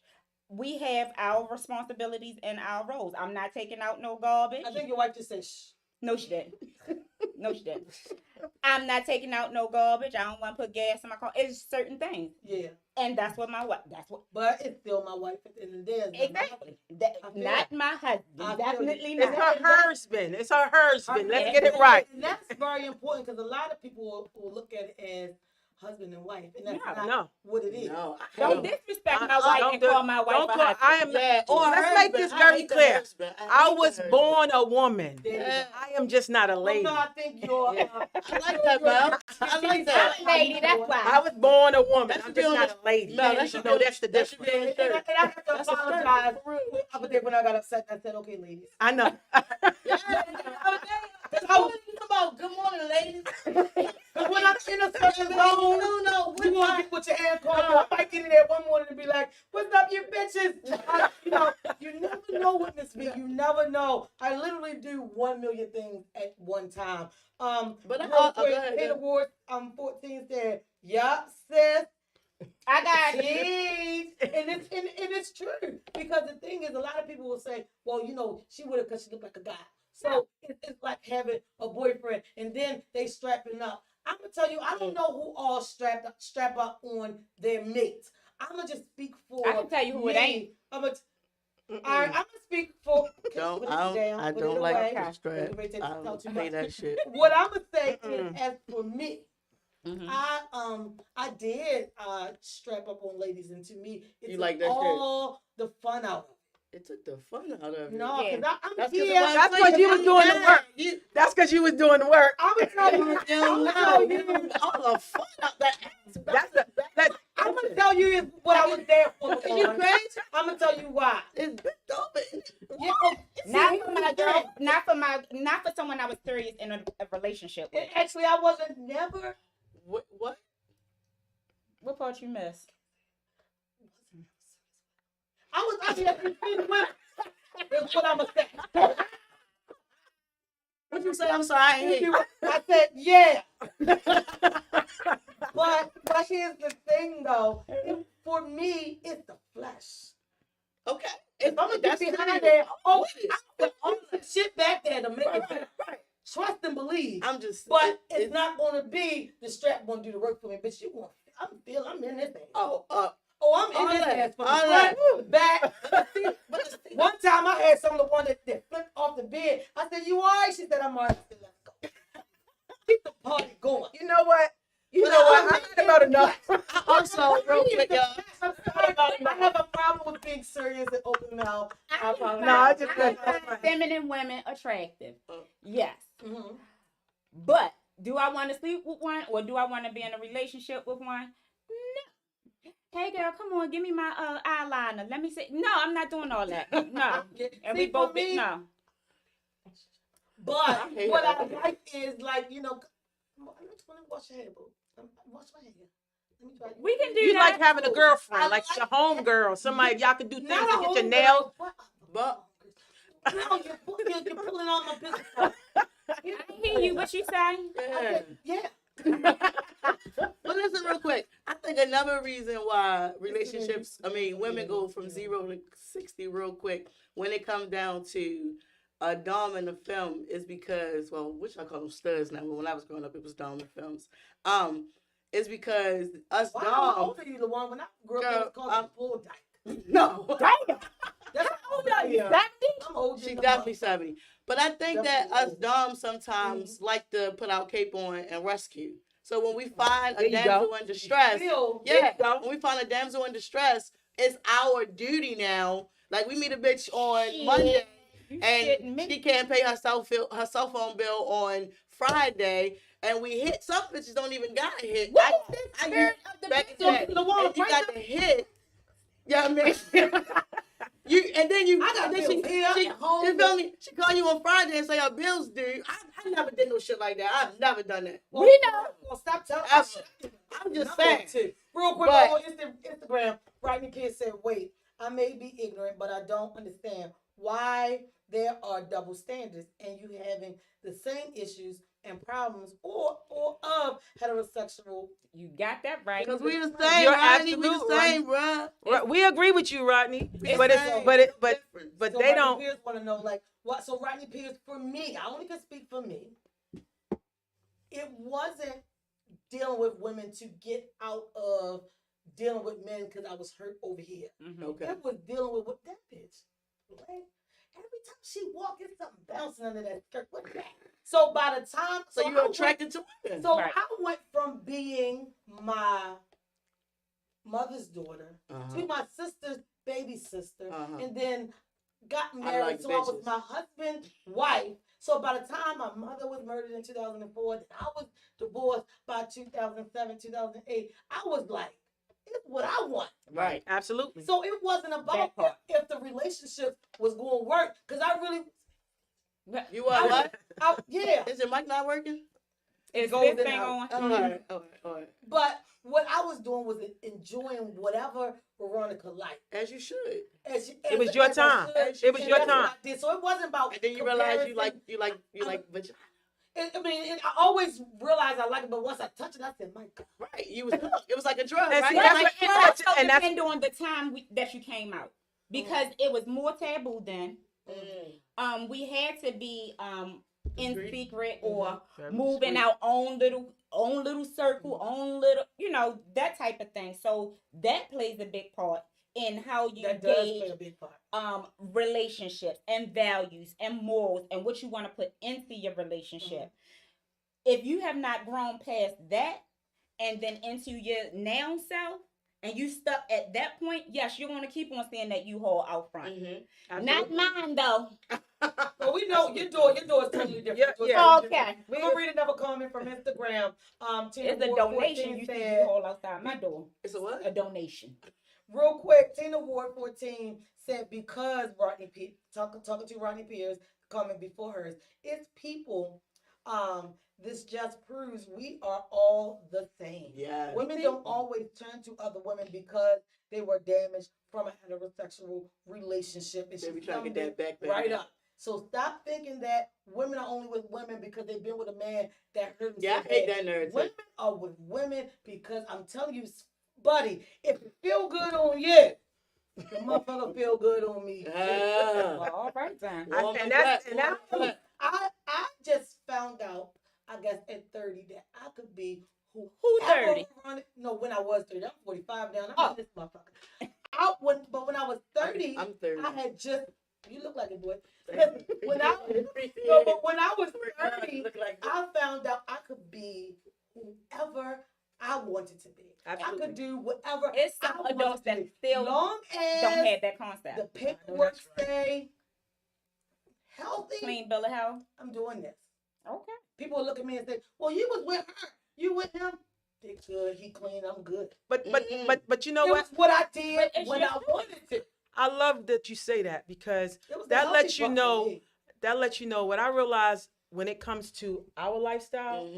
we have our responsibilities and our roles. I'm not taking out no garbage. I think your wife just said, "Shh." No, she didn't. No, she didn't. I'm not taking out no garbage. I don't want to put gas in my car. It's certain things, Yeah, and that's what my wife. That's what but it's still my wife at the end of the day. It's not my exactly. That, I feel not my I husband. feel Definitely you. It's not. her husband. It's her husband. Let's And- get it right. And that's very important because a lot of people will look at it as, husband and wife, and that's No. not No. what it is. No, Don't disrespect my wife and call my wife Don't a call. husband. I am. Yeah, or Let's husband. make this I very hate the clear. husband. I hate the was husband. born a woman. There you go. Yeah. I am just not a lady. No, I think you're. Yeah. I like that, Mel. I like that. I'm a lady, that's why. I was born a woman. That I'm should be just on not the- a lady. Mel, that You should know, be- that's the that should difference. be on the And shirt. I have to That's a shirt, apologize. for real. The other day when I got upset, I said, "Okay, ladies." I know. Yeah, that's how you talk about good morning, ladies. Because when I'm in a certain zone, No, you want to get with your hand caught. I might get in there one morning and be like, "What's up, you bitches?" You never know what this means. You never know. I literally do 1 million things at one time. But real quick, go ahead. Taylor Ward, 14 said, "Yup, sis." I got you. Jeez. And it's true, because the thing is, a lot of people will say, "Well, she would have because she looked like a guy." So it's like having a boyfriend and then they strapping up. I'm gonna tell you, I don't know who all strap up on their mates. I'm gonna just speak for. I can tell you who it ain't. I'm gonna speak for. Don't, Put it I down, don't, I put don't it like away. the strap. Don't take- I tell don't too say much. that shit. What I'm gonna say is, Mm-mm. as for me, Mhm. I did strap up on ladies, and to me, it's You like that shit? all the fun out of It took the fun out of it. it. No, Yeah. because I'm That's 'cause here. it wasn't That's fun. 'cause you was doing the work. You, That's because you was doing the work. I'm gonna tell you. all the fun out that ass. That's I'm gonna tell you what I was there for. Are you crazy? I'm gonna tell you why. It's bent over. Yeah, Not for my girl, not for someone I was serious in a relationship with. Actually, I wasn't never. What? What part you missed? I mean, that's what I'm gonna say. What you say? I'm sorry. I ain't hear you. I said, yeah. But here's the thing, though. For me, it's the flesh. Okay. If I'm gonna get That's behind serious. there, What is? I'm all the shit back there to make it Right, better. right. Trust and believe. I'm just. But it's not gonna be the strap gonna do the work for me. But you want, I'm in this thing. Oh, I'm in all this that, ass from the all front, that. the back. but One time I had some of the one that flipped off the bed. I said, "You all right?" She said, "I'm all right." I said, "Let's go. Keep the party going." You know what? You But know what? I'm I had about enough. I also, real quick, y'all. I'm sorry, I have a problem with being serious and open mouth. I apologize. No, I just- I find feminine women attractive. Yes. Mhm. But do I want to sleep with one or do I want to be in a relationship with one? No. Hey girl, come on, give me my eyeliner. Let me see. No, I'm not doing all that. No. And See, we both for me, no. But I hate what that. I like is like, I'm just gonna wash your hair, boo. Wash my hair. Let me try. We can do You that. like having a girlfriend, I like like your home girl, somebody y'all can do things Not to a get your homegirl, nails. But No, you're pulling on my business. card. I hear you. What you say? yeah. Yeah. But listen, real quick. I think another reason why relationships, women go from 0 to 60 real quick when it comes down to a dom in the film is because, well, which I call them studs now, but when I was growing up, it was dom in films. It's because us Wow, dom. how old are you, LaWan? When I grew up, it was called a bull dyke. No. Damn. That's how old Are I you am. 70? I'm older She's than definitely motherfucker. 70. But I think that Definitely us old. doms sometimes like to put our cape on and rescue. So when we find There a you damsel go. in distress, Feel- yeah, go. when we find a damsel in distress, it's our duty now. Like we meet a bitch on Shit. Monday You and shitting me. she can't pay her cell phone bill on Friday, and we hit. Some bitches don't even got a hit. What is this I spirit of the back in So, that. LaWan, And you right got the hit. Yeah, I mean, and then I got bills here, she home. you feel me? She call you on Friday and say her bills due. I never did no shit like that. I've never done that. Well, We know. Well, stop telling Ever. me. I'm just saying. Real quick, But- on Instagram, Rodney Pierce said, "Wait, I may be ignorant, but I don't understand why there are double standards and you having the same issues and problems or of heterosexual." You got that right. Because we the same, You're Rodney. We the absolute, same, bruh. We agree with you, Rodney. We But the it's same. but Different. So they Rodney don't. Pierce want to know, like, what? So Rodney Pierce, for me, I only can speak for me. It wasn't dealing with women to get out of dealing with men because I was hurt over here. Mhm. Okay. It was dealing with that bitch. Like, every time she walked, it's something bouncing under that skirt. What's that? So by the time, So you're attracted to women. So Right. I went from being my mother's daughter to my sister's baby sister, and then got married. like So I was bitches. my husband's wife. So by the time my mother was murdered in 2004, then I was divorced by 2007, 2008. I was like, it's what I want. Right. Absolutely. So it wasn't about if the relationship was going to work, because I really. You are what? Yeah. Is your mic not working? Is Goes this in thing out. on? All right. But what I was doing was enjoying whatever Veronica liked. As you should. It was your time. It was your time. So it wasn't about. And then you realize you like vagina. I always realized I like it, but once I touched it, I said, "My God!" Right, it was like a drug, And right? see, But that's it what- also and that's- depend on the time that you came out, because it was more taboo then. We had to be in secret or moving our own little circle, own little, that type of thing. So that plays a big part in how you That does play gauge a big part. relationships and values and morals and what you want to put into your relationship. If you have not grown past that and then into your now self, and you stuck at that point, yes, you're going to keep on saying that you hold out front. Not mine, though. Well, we know your door is totally different. Okay. We're going to read another comment from Instagram. Tina It's a Ward donation 14 you think said, you hold outside my door. It's a what? A donation. real quick, Tina Ward 14 said, because talking to Rodney Pierce, comment before hers, it's people. This just proves we are all the same. Yeah. Women don't always turn to other women because they were damaged from a heterosexual relationship. They be trying to get that back. Right up. So stop thinking that women are only with women because they've been with a man that hurt them. Yeah, I hate that narrative. Women are with women because I'm telling you, buddy, if it feel good on you, the motherfucker feel good on me. Well, all right then. I just found out, I guess at 30, that I could be Who 30? No, when I was 30, I'm 45 now. I'm this motherfucker. But when I was 30, I'm 30. I had just. You look like it, boy. When I was 30, I found out I could be whoever I wanted to be. Absolutely. I could do whatever. It's some adults that still long as don't have that concept. the paperwork stay healthy. Clean bill of health. I'm doing this. Okay. People will look at me and say, "Well, you was with her. You with him? They good. He clean. I'm good." But you know It what? was what I did But it's when your I wanted to. I love that you say that, because It was the that healthy lets you part for know. me. That lets you know what I realize when it comes to our lifestyle.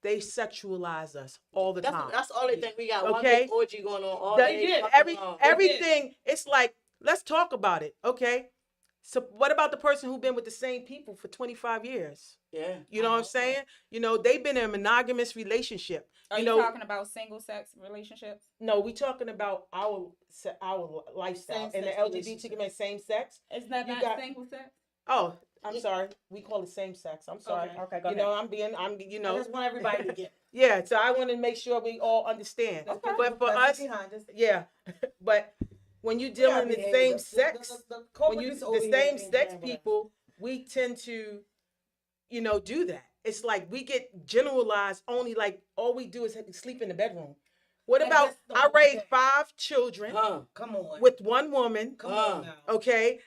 They sexualize us all the time. That's all they think we got. One Okay. big orgy going on all They day. did. fucking long. Everything. It's like, let's talk about it, okay? So what about the person who's been with the same people for 25 years? Yeah. You know what I'm saying? You know, they've been in a monogamous relationship. Are you know, talking about single sex relationships? no, we talking about our lifestyle and the Same-sex LGBT community, same sex. Is that You not got- single sex? Oh, I'm sorry. We call it same sex. I'm sorry. Okay, go You know, I'm you I know, just want everybody to get. yeah. So I want to make sure we all understand. Okay. But for Let's us, get behind us. yeah. But when you dealing with same sex, when you the same sex people, we tend to, you know, do that. It's like we get generalized only, like all we do is sleep in the bedroom. What And about that's the I whole raised thing. 5 children Come on. with one woman. Come on now. Okay.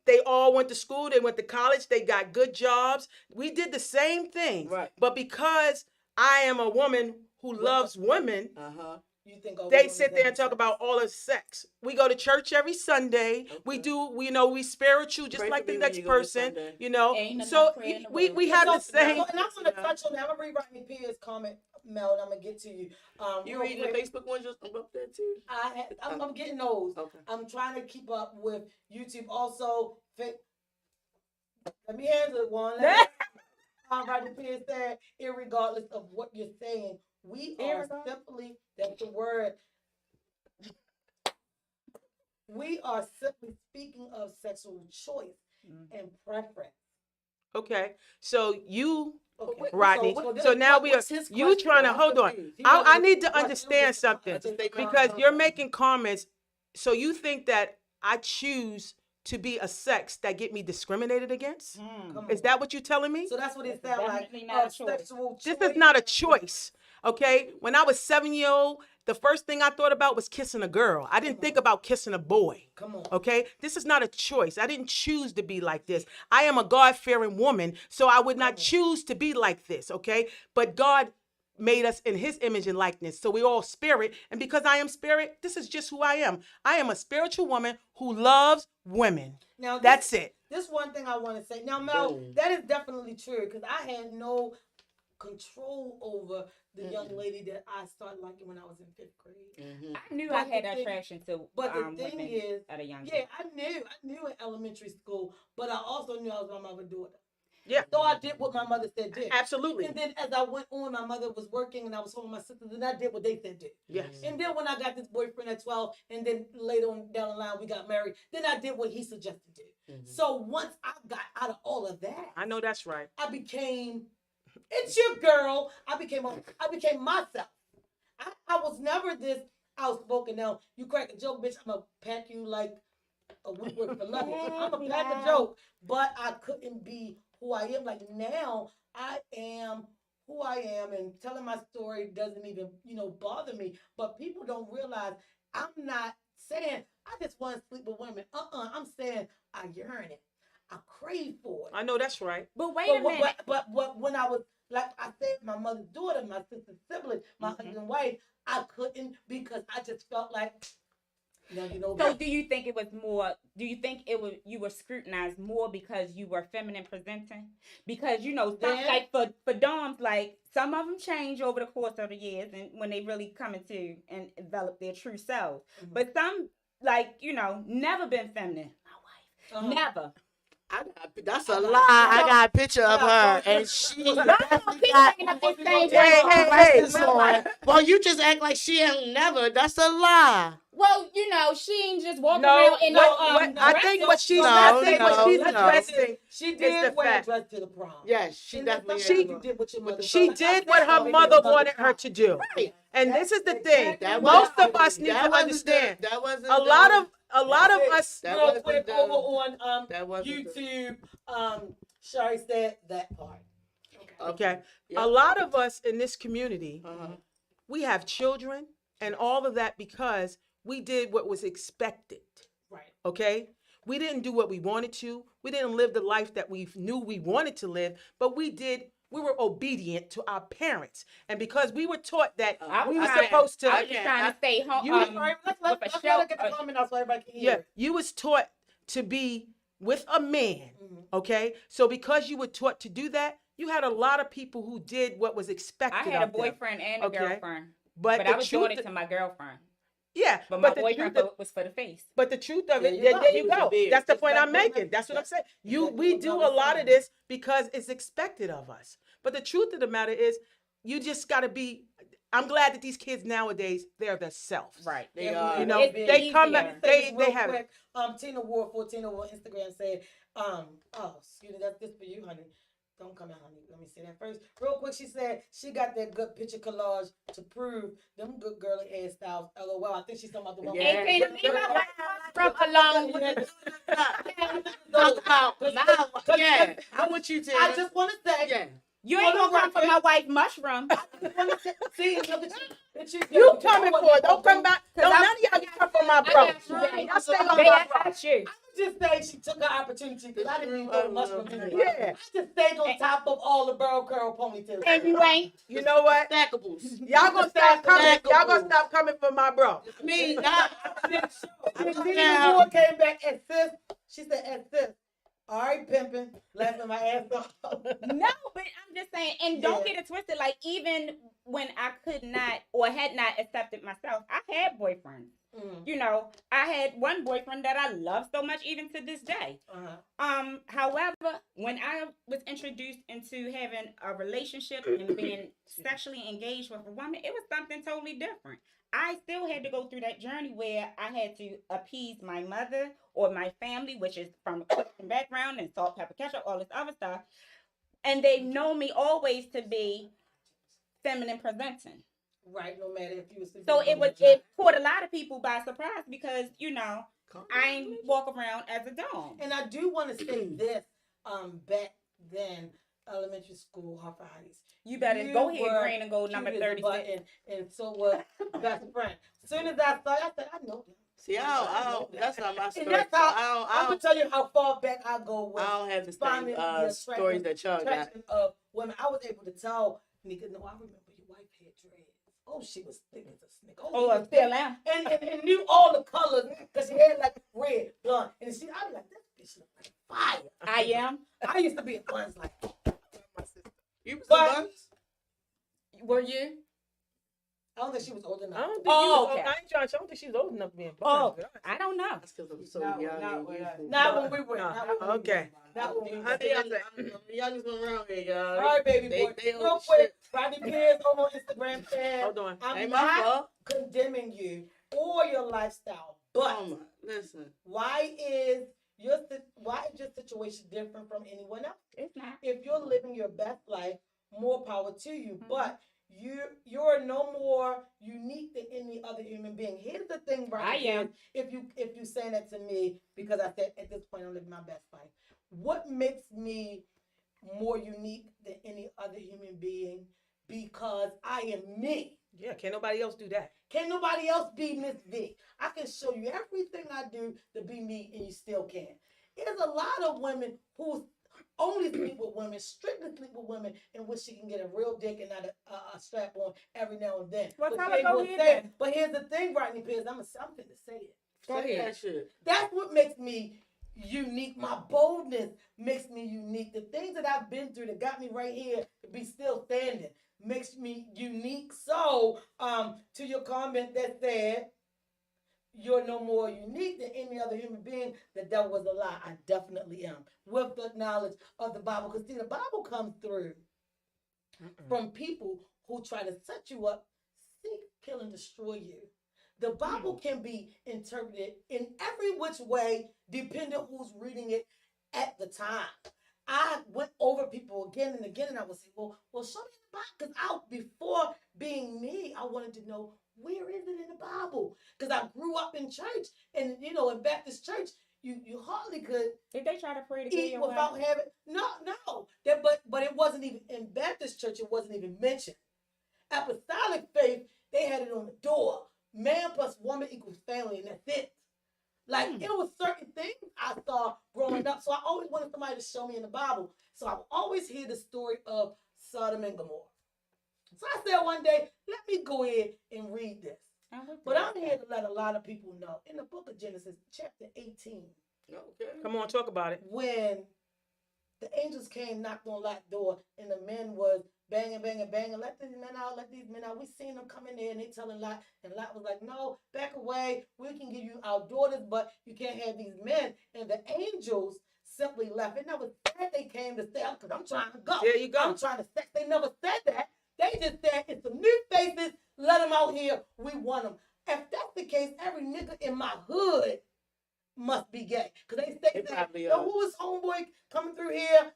They all went to school, they went to college, they got good jobs. We did the same thing. Right. But because I am a woman who loves women, You think they sit there and talk about all of sex. We go to church every Sunday. We do, we spiritual just Pray like for the me when next you go to person, Sunday. you know. Ain't So enough prayer in the we world. have the So, same. and I'm going to touch on that. I'm going to read Rodney Pierce's comment, Mel, and I'm going to get to you. You real reading the quick. Facebook ones just up there too? I'm getting those. Okay. I'm trying to keep up with YouTube. Also, let me handle it one. Rodney Pierce said, irregardless of what you're saying, we are simply, that's the word, we are simply speaking of sexual choice and preference. Okay, so you, Okay. Rodney. this So is now what- we are. what's his You question? trying to I'm hold on? confused. He I wasn't- need to what- understand something, Just because you're making comments. So you think that I choose to be a sex that get me discriminated against? Come Is on. that what you're telling me? So that's what it That's sounds like. definitely not a choice. Sexual This choice. is not a choice. Okay? When I was 7 years old, the first thing I thought about was kissing a girl. I didn't think about kissing a boy. Come on. Okay? This is not a choice. I didn't choose to be like this. I am a God-fearing woman, so I would not choose to be like this, okay? But God made us in his image and likeness. So we all spirit. And because I am spirit, this is just who I am. I am a spiritual woman who loves women. Now That's it. This one thing I want to say. Now, Mel, that is definitely true because I had no control over the young lady that I started liking when I was in 5th grade. I knew But I had the thing- attraction to But the thing women is, at a young yeah, age. I knew in elementary school, but I also knew I was my mother's daughter. Yeah. So I did what my mother said did. Absolutely. And then as I went on, my mother was working and I was home with my sisters, and I did what they said did. Yes. And then when I got this boyfriend at 12, and then later on down the line we got married, then I did what he suggested did. So once I got out of all of that, I know that's right. I became, it's your girl. I became myself. I was never this outspoken. Now you crack a joke, bitch, I'm gonna pack you like a Woodward for nothing. I'm gonna pack a joke, but I couldn't be who I am. Like now, I am who I am, and telling my story doesn't even bother me. But people don't realize I'm not saying I just want to sleep with women. I'm saying I yearn it. I crave for it. I know that's right. But wait a minute. But when I was, like I said, my mother's daughter, my sister's sibling, my husband's wife, I couldn't because I just felt like, So do you think it was more? Do you think you were scrutinized more because you were feminine presenting? Because some, like for doms, like some of them change over the course of the years and when they really come into and develop their true selves. But some, like never been feminine. My wife, never. That's a lie. I got a picture of her, and she definitely got Hey. on. Well, you just act like she ain't never. That's a lie. Well, she ain't just walking No, around in I think what she's addressing, she is did the wear a fact. dress to the prom. Yes, she And definitely. that's something you did with your mother. She did what her mother wanted her to do. Right. And this is the thing. That Most wasn't- of us need that to wasn't understand. That wasn't A lot of us. That Real wasn't quick the- over on that wasn't the- YouTube, Shari said that part. Okay. Yep. A lot of us in this community, Uh-huh. we have children and all of that because we did what was expected. Right. Okay? We didn't do what we wanted to. We didn't live the life that we knew we wanted to live, but we were obedient to our parents. And because we were taught that we were supposed to. I was just trying to stay home. Let's get the comment out so everybody can hear. Yeah, you was taught to be with a man, okay? So because you were taught to do that, you had a lot of people who did what was expected I had a of them. boyfriend and a girlfriend, But I was doing it to my girlfriend. Yeah, But my the boyfriend truth of, was for the face. but the truth of it, There you go. there you go. That's the Just point like I'm women. making. That's what I'm saying. Exactly We what do I a was lot saying. of this because it's expected of us. But the truth of the matter is, you just got to be. I'm glad that these kids nowadays, they're themselves. Right. They are. You know, It's they come back. easier. They have. Quick. Tina Ward 14 over on Instagram said, excuse me, that's this for you, honey. Don't come in, honey. Let me say that first. Real quick, she said she got that good picture collage to prove them good girly hairstyles. LOL. I think she's talking about the one. Yeah. And Tina, leave my wife from alone with Talk about now. Yeah, I want you to. I just want to say, Yeah. You ain't gonna come for my wife mushroom. see, look at you. You coming for it? Don't come back. No, none of y'all can come for my bro. I Y'all stay on my I bro. got you. Just say she took her opportunity because I didn't even go to mushroom anyway. Yeah. I just stayed on top of all the burl curl ponytails. And you ain't. You know what? Stackables. Y'all gonna stop coming. Y'all gonna stop coming for my bro. I mean, not. Tina Ward came back and sis, she said, and sis, all right, pimping, laughing my ass off. No, but I'm just saying, and don't get it twisted. Like, even when I could not or had not accepted myself, I had boyfriends. I had one boyfriend that I love so much, even to this day. However, when I was introduced into having a relationship and being sexually engaged with a woman, it was something totally different. I still had to go through that journey where I had to appease my mother or my family, which is from a Christian background and salt, pepper, ketchup, all this other stuff. And they know me always to be feminine presenting. Right, no matter if you was. So it caught a lot of people by surprise because, I ain't walk around as a dom. And I do want to say this, back then, elementary school, Harper Heights. You better go ahead, green, and go number 36. And so was best friend. As soon as I saw it, I said, I know them. See, I don't. That's not my story. And that's how I'm I gonna tell you how far back I go with. I don't have the finding same the stories that y'all got. attraction of women. I was able to tell niggas, no, I remember your wife had dreads. Oh, she was thick as a snake. Oh, I still am. And knew all the colors because she had like red, blonde. And she, I was like, this bitch look like fire. I am. I used to be a buns like my sister. You was But- a buns? Were you? I don't think she was old enough. I don't think okay. I don't think she's old enough to be in Oh, Buns. I don't know. That's because I'm so No, young. no, and we're youthful. Not when we were. No. Not when we were. Okay. Not when we were. I think I'm the youngest one around here, y'all. All right, baby boy. They Real old quick, shit. Rodney Pierce over on Instagram said, Hold on. I'm Ain't my not fault. condemning you or your lifestyle, but Oh, my. Listen. why is your situation different from anyone else? It's not. If you're living your best life, more power to you. Mhm. But you're no more unique than any other human being. Here's the thing, right? I am. If you saying that to me because I said at this point I'm living my best life, what makes me more unique than any other human being? Because I am me. Yeah, can't nobody else do that. Can't nobody else be Miss V. I can show you everything I do to be me, and you still can't. There's a lot of women who only sleep with women, strictly sleep with women, in which she can get a real dick and not a strap on every now and then. Well, But tell they her go will ahead say it. then. But here's the thing, Rodney Pierce, I'm going to say it. Go Say ahead. that shit. That's what makes me unique. My boldness makes me unique. The things that I've been through that got me right here to be still standing makes me unique. So, to your comment that said, you're no more unique than any other human being, that was a lie. I definitely am. With the knowledge of the Bible. Because see, the Bible comes through from people who try to set you up, seek, kill, and destroy you. The Bible can be interpreted in every which way, depending who's reading it at the time. I went over people again and again, and I would say, well, show me the Bible. Because before being me, I wanted to know, where is it in the Bible? Because I grew up in church, and in Baptist church, you hardly could Did they try to pray to get eat your without wife? having but it wasn't even in Baptist church. It wasn't even mentioned. Apostolic faith, they had it on the door. Man plus woman equals family, and that's it. Like it was certain things I saw growing up, so I always wanted somebody to show me in the Bible. So I would always hear the story of Sodom and Gomorrah. So I said one day, let me go ahead and read this. But I'm here to let a lot of people know. In the book of Genesis, chapter 18, Okay. Come on, talk about it. when the angels came, knocked on Lot's door, and the men was banging, banging, banging, let these men out, let these men out. We seen them come in there, and they telling Lot, and Lot was like, no, back away. We can give you our daughters, but you can't have these men. And the angels simply left. It never said they came to stay, because I'm trying to go. There you go. I'm trying to sex. They never said that. They just said, it's some new faces. Let them out here. We want them. If that's the case, every nigga in my hood must be gay. Because they say, probably yo, are. who is homeboy coming through here?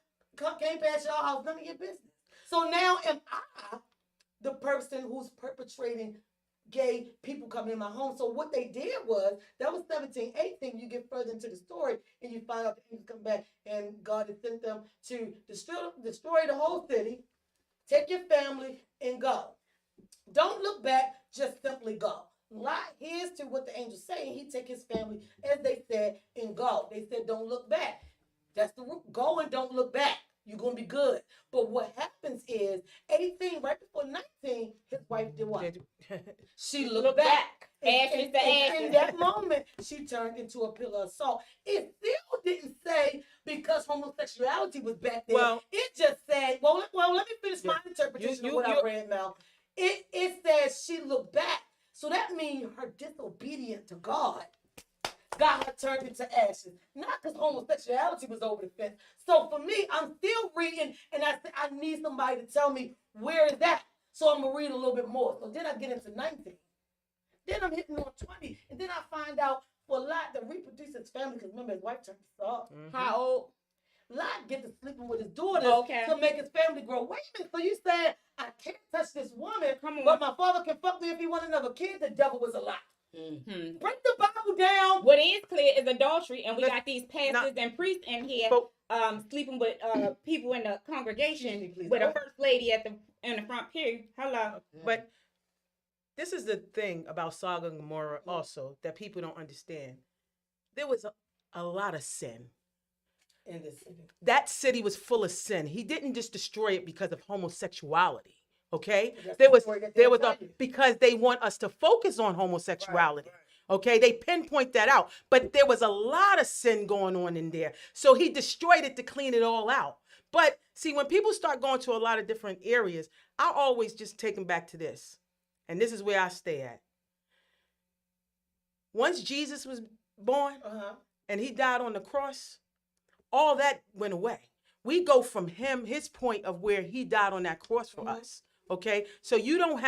Came past y'all house. None of your business. So now am I the person who's perpetrating gay people coming in my home? So what they did was, that was 17, 18. You get further into the story and you find out the angels come back and God has sent them to destroy the whole city. Take your family and go. Don't look back, just simply go. Lot here's to what the angels say, and he take his family, as they said, and go. They said, don't look back. That's the root. Go and don't look back. You're going to be good. But what happens is, 18, right before 19, his wife did what? She looked back. Ashes to ashes. In that moment, she turned into a pillar of salt. It still didn't say because homosexuality was back there. Well, it just said, well, let me finish my interpretation of what I read, Mel. It says she looked back. So that means her disobedience to God got her turned into ashes. Not because homosexuality was over the fence. So for me, I'm still reading, and I said, I need somebody to tell me where is that. So I'm going to read a little bit more. So then I get into 19. Then I'm hitting on 20. And then I find out for Lot to reproduce his family, because remember, his wife turned soft. How old? Lot get to sleeping with his daughter Okay. to make his family grow. Wait a minute, so you saying I can't touch this woman, Come on. but my father can fuck me if he want another kid? The devil was a lie. Bring the Bible down. What is clear is adultery, and we Let's- got these pastors and priests in here But- sleeping with people in the congregation Excuse me, please. with a first lady in the front pew. Hello. But this is the thing about Sodom and Gomorrah also that people don't understand. There was a lot of sin. In the city. That city was full of sin. He didn't just destroy it because of homosexuality. Okay, That's there the was story that there they'll was tell a you. because they want us to focus on homosexuality. Okay, they pinpoint that out, but there was a lot of sin going on in there. So he destroyed it to clean it all out. But see, when people start going to a lot of different areas, I always just take them back to this, and this is where I stay at. Once Jesus was born and he died on the cross, all that went away. We go from his point of where he died on that cross for us. Okay, so we don't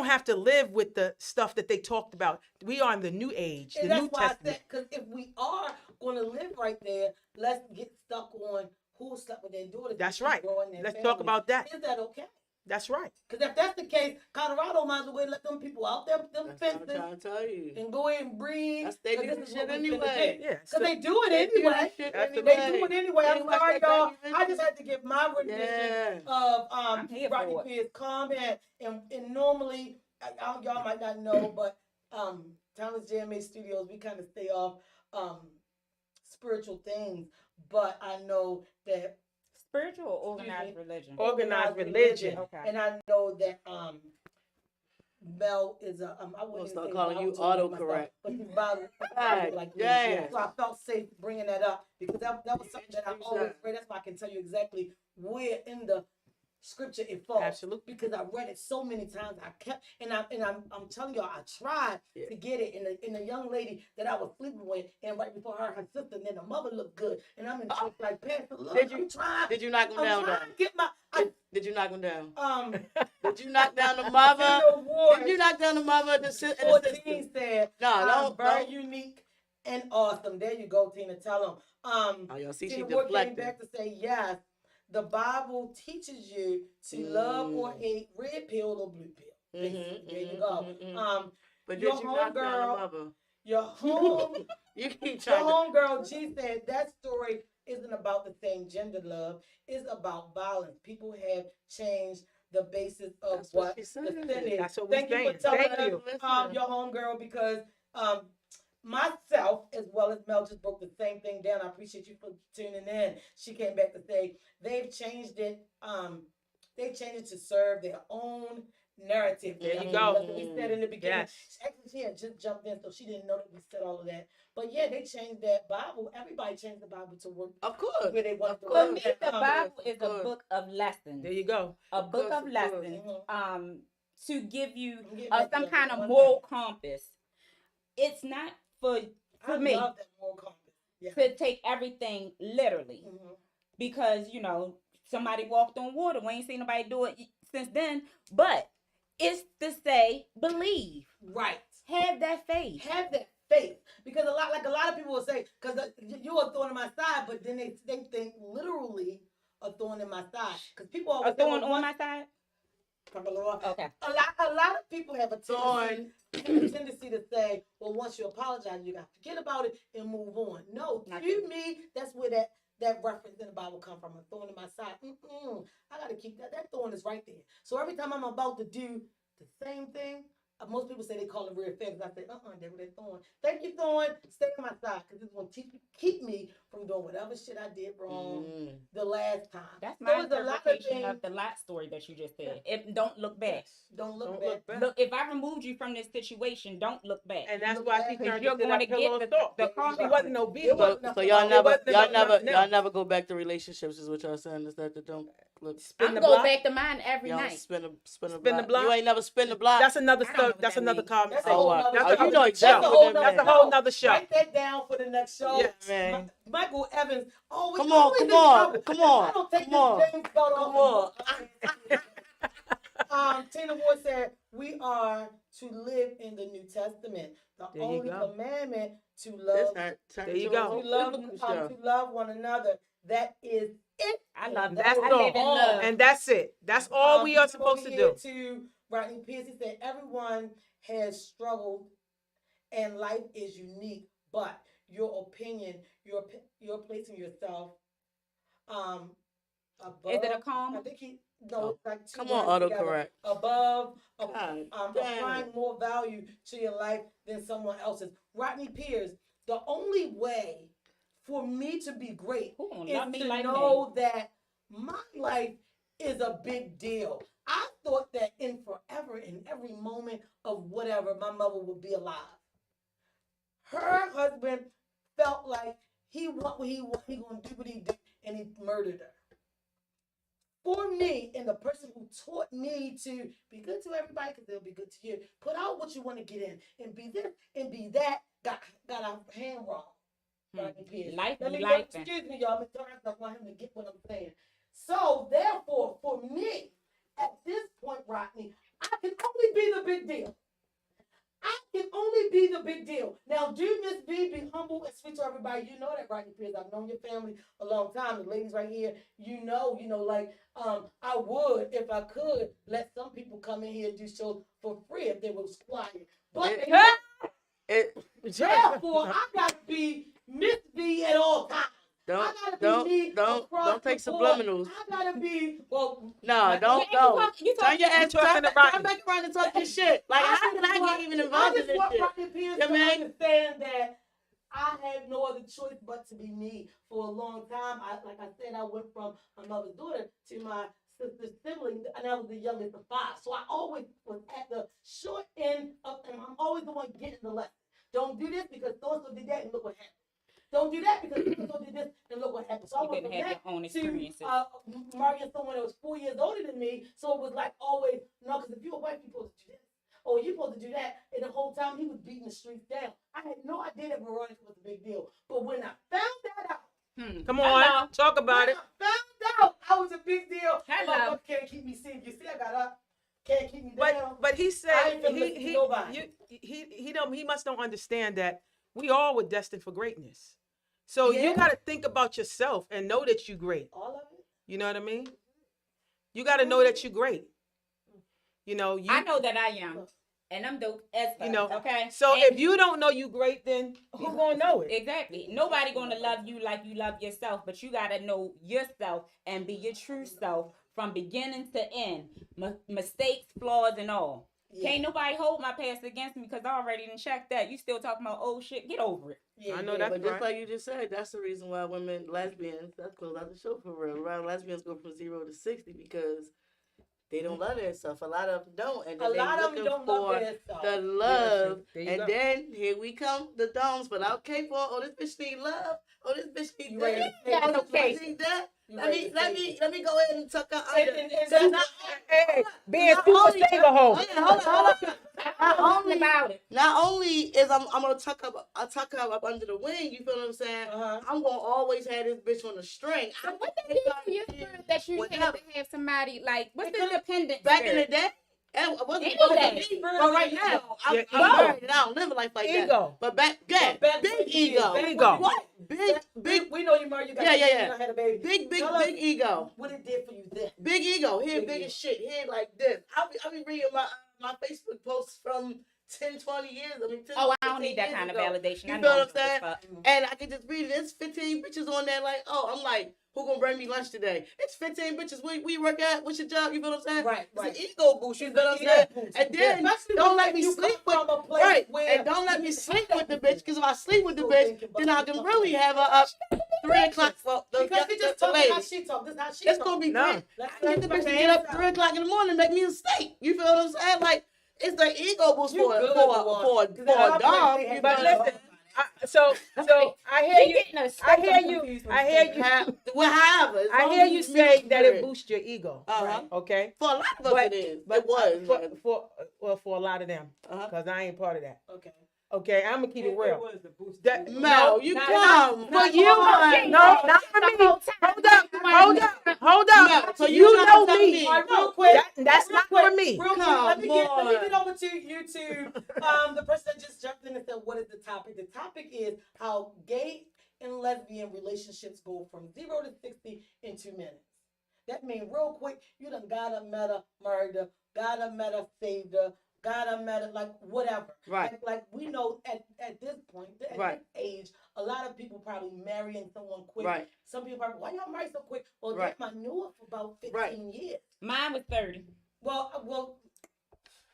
have to live with the stuff that they talked about. We are in the new age, And the that's New why Testament. I said, because if we are going to live right there, let's get stuck on who slept with their daughter. That's right. Let's talk family. about that. Is that okay? That's right. Because if that's the case, Colorado might as well let them people out there, them That's what I'm fences, trying to tell you. and go ahead and breathe. That's they 'cause do this is shit what we finna anyway. do. Yeah. Because they do it They do anyway. that shit That's the anyway. They do it anyway. I'm They watch sorry, that y'all. documentary. I just had to give my rendition of I'm here Rodney for it. Pierce's comment. And normally, y'all might not know, but Thomas JMA Studios, we kind of stay off spiritual things. But I know that Spiritual or organized religion? Organized religion. Okay. and I know that Mel is a I wouldn't start say calling you Bible myself, autocorrect. but he's Bible God like me. damn. So I felt safe bringing that up because that was something that I always read. That's why I can tell you exactly where in the scripture it falls. Absolutely. Because I read it so many times. I kept I'm telling y'all, I tried to get it in a young lady that I was sleeping with, and right before her sister, and then the mother looked good, and I'm in church like, Pastor, look, I'm trying. Did you knock him I'm down? trying to get my Did you knock him down? Did you knock down the mother? Did you knock down the mother? The sister? 14 said, No, very don't. unique and awesome. There you go, Tina. Tell them. Oh, y'all see, she Tina Ward came deflected. back to say, yes, the Bible teaches you to love or hate, red pill or blue pill. There you go. But your did you knock down the homegirl, mother? your home, You keep your trying to. homegirl, G said that story isn't about the same gender love. It's about violence. People have changed the basis of That's what what she the said. sin is. That's what we're Thank you saying. for telling Thank us, you. your homegirl, because myself as well as Mel just broke the same thing down. I appreciate you for tuning in. She came back to say they've changed it. They changed it to serve their own narrative. There you go. That's what we said in the beginning. Yes. Actually, she had just jumped in, so she didn't know that we said all of that. But yeah, they changed that Bible. Everybody changed the Bible to work Of course. where they want to For work. me, the Bible is a book of lessons. There you go. A book of course. lessons to give you Get back to some that kind of one moral thing. compass. It's not for I me love that moral compass. Yeah. to take everything literally because, you know, somebody walked on water. We ain't seen nobody do it since then. But it's to say, believe. Right. Have that faith. Have that faith, because a lot of people will say, because you are a thorn in my side, but then they think literally a thorn in my side, because people always A thorn on my side? Okay. A lot of people have a tendency to say, well, once you apologize, you got to forget about it and move on. No, Not to true. me, that's where that reference in the Bible come from. A thorn in my side. I got to keep that. That thorn is right there. So every time I'm about to do the same thing, most people say they call it real fast. I say, there with that thorn. Thank you, thorn. Stay on my side, because it's going to keep me from doing whatever shit I did wrong the last time. That's So my it's a lot of interpretation of things- the Lot story that you just said. If don't look back. Don't look Don't back. look back. Look, if I removed you from this situation, don't look back. And that's Look why back, she 'cause turned you're into going that to pillow get of the salt. She consequences. wasn't obedient. wasn't So nothing y'all about- never, wasn't y'all about never, nothing y'all else. never go back to relationships. Is what y'all saying? Is that don't look? Spin I'm the going block. back to mine every Y'all night. spin the Spin the block? You ain't never spin the block. That's another I don't know what that's that another means. conversation. That's a whole nother That's show. a- you know that's exactly a what whole- that That's a means. whole nother show. Write that down for the next show. Yeah, man. Michael Evans. Always, Come on, always come in on, trouble. come If on, I don't take come on, this James belt come off. Tina Ward said, we are to live in the New Testament. The There you only go. commandment to This love, turn There you to a go. whole biblical show. to love one another. That is it. I love That's that. I all. live in love. And that's it. That's all we are supposed to do. To Rodney Pierce, he said, everyone has struggled and life is unique, but your opinion, you're placing yourself um above. Is it a I comma? think no, it's like two Come on, words together. autocorrect. Above, God damn applying it. more value to your life than someone else's. Rodney Pierce, the only way for me to be great Who gonna is love me to like know that my life is a big deal. I thought that in forever, in every moment of whatever, my mother would be alive. Her husband felt like he want what he want, he gonna do what he did, and he murdered her. For me, and the person who taught me to be good to everybody because they'll be good to you, put out what you want to get in, and be this and be that, got our hand wrong. Rodney Pierce. Life Let be me life. excuse me, y'all. I want him to get what I'm saying. So therefore, for me, at this point, Rodney, I can only be the big deal. I can only be the big deal. Now, do Miss B be humble and sweet to everybody? You know that, Rodney Pierce. I've known your family a long time. The ladies right here, like I would, if I could, let some people come in here and do shows for free if they was quiet. But therefore, I gotta be Miss B at all times. I gotta be me across don't take the board. subliminals. I gotta be No, don't. Turn your ass talking to stop Rodney. back around and talk your shit. Like, how can I get even involved in this I just shit? want Rodney Pierce to understand that I had no other choice but to be me for a long time. Like I said, I went from my mother's daughter to my sister's sibling, and I was the youngest of 5. So I always was at the short end of, and I'm always the one getting the lesson. Don't do this because so-and-so did that, and look what happened. Don't do that because so-and-so did this, and look what happened. So I went from that to marrying someone that was 4 years older than me. So it was like always, no, because if you're a wife, you're supposed to do this. Oh, you're supposed to do that. And the whole time he was beating the streets down. I had no idea that Veronica was a big deal. But when I found that out, Come on, talk about it. I found out I was a big deal. Hello. Motherfucker can't keep me safe. You see, I got up. Can't keep me down. But he I said ain't finna listen to nobody. he must don't understand that we all were destined for greatness. So you got to think about yourself and know that you're great. All of it. You know what I mean? You got to know that you're great. You know, I know that I am, and I'm dope as fuck, you know. okay. So and if you don't know you great, then who gonna know it? Exactly. Nobody gonna love you like you love yourself, but you gotta know yourself and be your true self from beginning to end. Mistakes, flaws, and all. Yeah. Can't nobody hold my past against me because I already done checked that. You still talking about old shit? Get over it. Yeah, I know that's But right. just like you just said, that's the reason why women, lesbians, that's close out the show for real. Right? Lesbians go from 0 to 60 because they don't love themselves. A lot of them don't, and then a lot of them don't love the love. Yeah, and then here we come, the doms, but okay for this bitch need love. Oh, this bitch need that. Yeah, okay. Need that. Let me go ahead and tuck her under. Hey, being super single hoe. Hold on. Not only is I'm gonna tuck her up under the wing. You feel what I'm saying? I'm gonna always have this bitch on the string. What the hell is your spirit that you have to have somebody like? What's the independent back spirit? in the day? It wasn't Any but right now, I'm married and I don't live a life like that. Ego. But big ego. Ego. What? Big. We know you married. You got had a baby. Big ego. What it did for you then? Big ego. Here, big as shit. Here, like this. I'll be reading my Facebook posts from 10, 20 years. 10, I don't need that kind of validation. You know what I'm saying? And I can just read it. There's 15 bitches on there. Like, I'm like, who gonna bring me lunch today? It's 15 bitches. We work at. What's your job? You know what I'm saying? Right. It's an ego boost. You know what I'm saying? And then don't let me sleep with. And don't let me sleep with the bitch. Because if I sleep with the bitch, then I can really have her up 3 o'clock. Because she just talking how she talk. This is how she That's talk. gonna be great. I get the bitch to get up 3 o'clock in the morning and make me a steak. You feel what I'm saying? Like, it's the ego boost for a dog. But listen, so I hear you. Well, however, I hear you say that it boosts your ego. Okay. For a lot of us, it is. It was. For a lot of them, because I ain't part of that. Okay, I'm gonna keep it real. Mel, you come. For you, no, not for me. Hold up. So you know me. Real quick. That's not for me. Real quick. Let me get over to YouTube. The person that just jumped in and said, "What is the topic?" The topic is how gay and lesbian relationships go from 0 to 60 in 2 minutes. That means real quick, you done got her, met her, married her, got her, met her, saved her, God, I met it, like whatever. Right. Like we know at this point, at Right. this age, a lot of people probably marrying someone quick. Right. Some people probably, why y'all marry so quick? Well, Right. damn, I knew her for about 15 Right. years. Mine was 30. Well,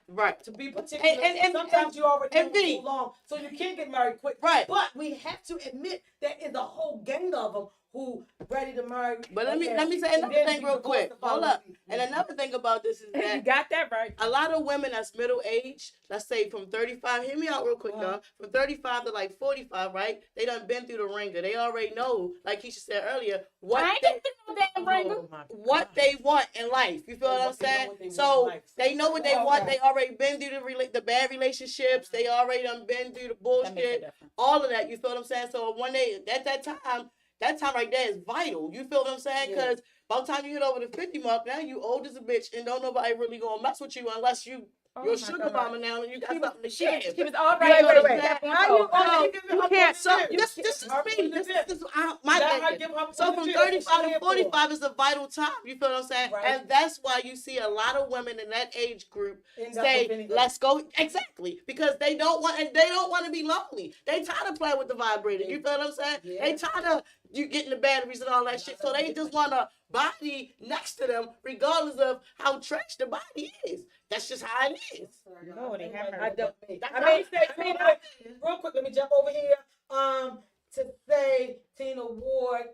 Right. to be particular, sometimes you already know for so long, so you can't get married quick. Right. But we have to admit there is a whole gang of them who ready to marry. But let me say another thing real quick. Hold up. And another thing about this is You that got that right. a lot of women that's middle age, let's say from 35, hear me out real quick, y'all. From 35 to like 45, right? They done been through the ringer. They already know, like Keisha said earlier, what they want in life. You feel what I'm saying? So they know what they want. They already been through the bad relationships. They already done been through the bullshit. All of that. You feel what I'm saying? So when they at that time right there is vital. You feel what I'm saying? Because by the time you hit over the 50 mark, now you old as a bitch and don't nobody really gonna mess with you unless you're a sugar mama now and you got something to share. She was all right. Wait. How you can't. So this is me. This is my thing. So from 35 to 45 is a vital time. You feel what I'm saying? Right. And that's why you see a lot of women in that age group say, "Let's go." Exactly, because they don't want to be lonely. They tired of playing with the vibrator. You feel what I'm saying? Yeah. They tired of you getting the batteries and all that shit. So they just want a body next to them, regardless of how trash the body is. That's just how it is. Lord, they have I don't. I mean, Real quick, let me jump over here. To say Tina Ward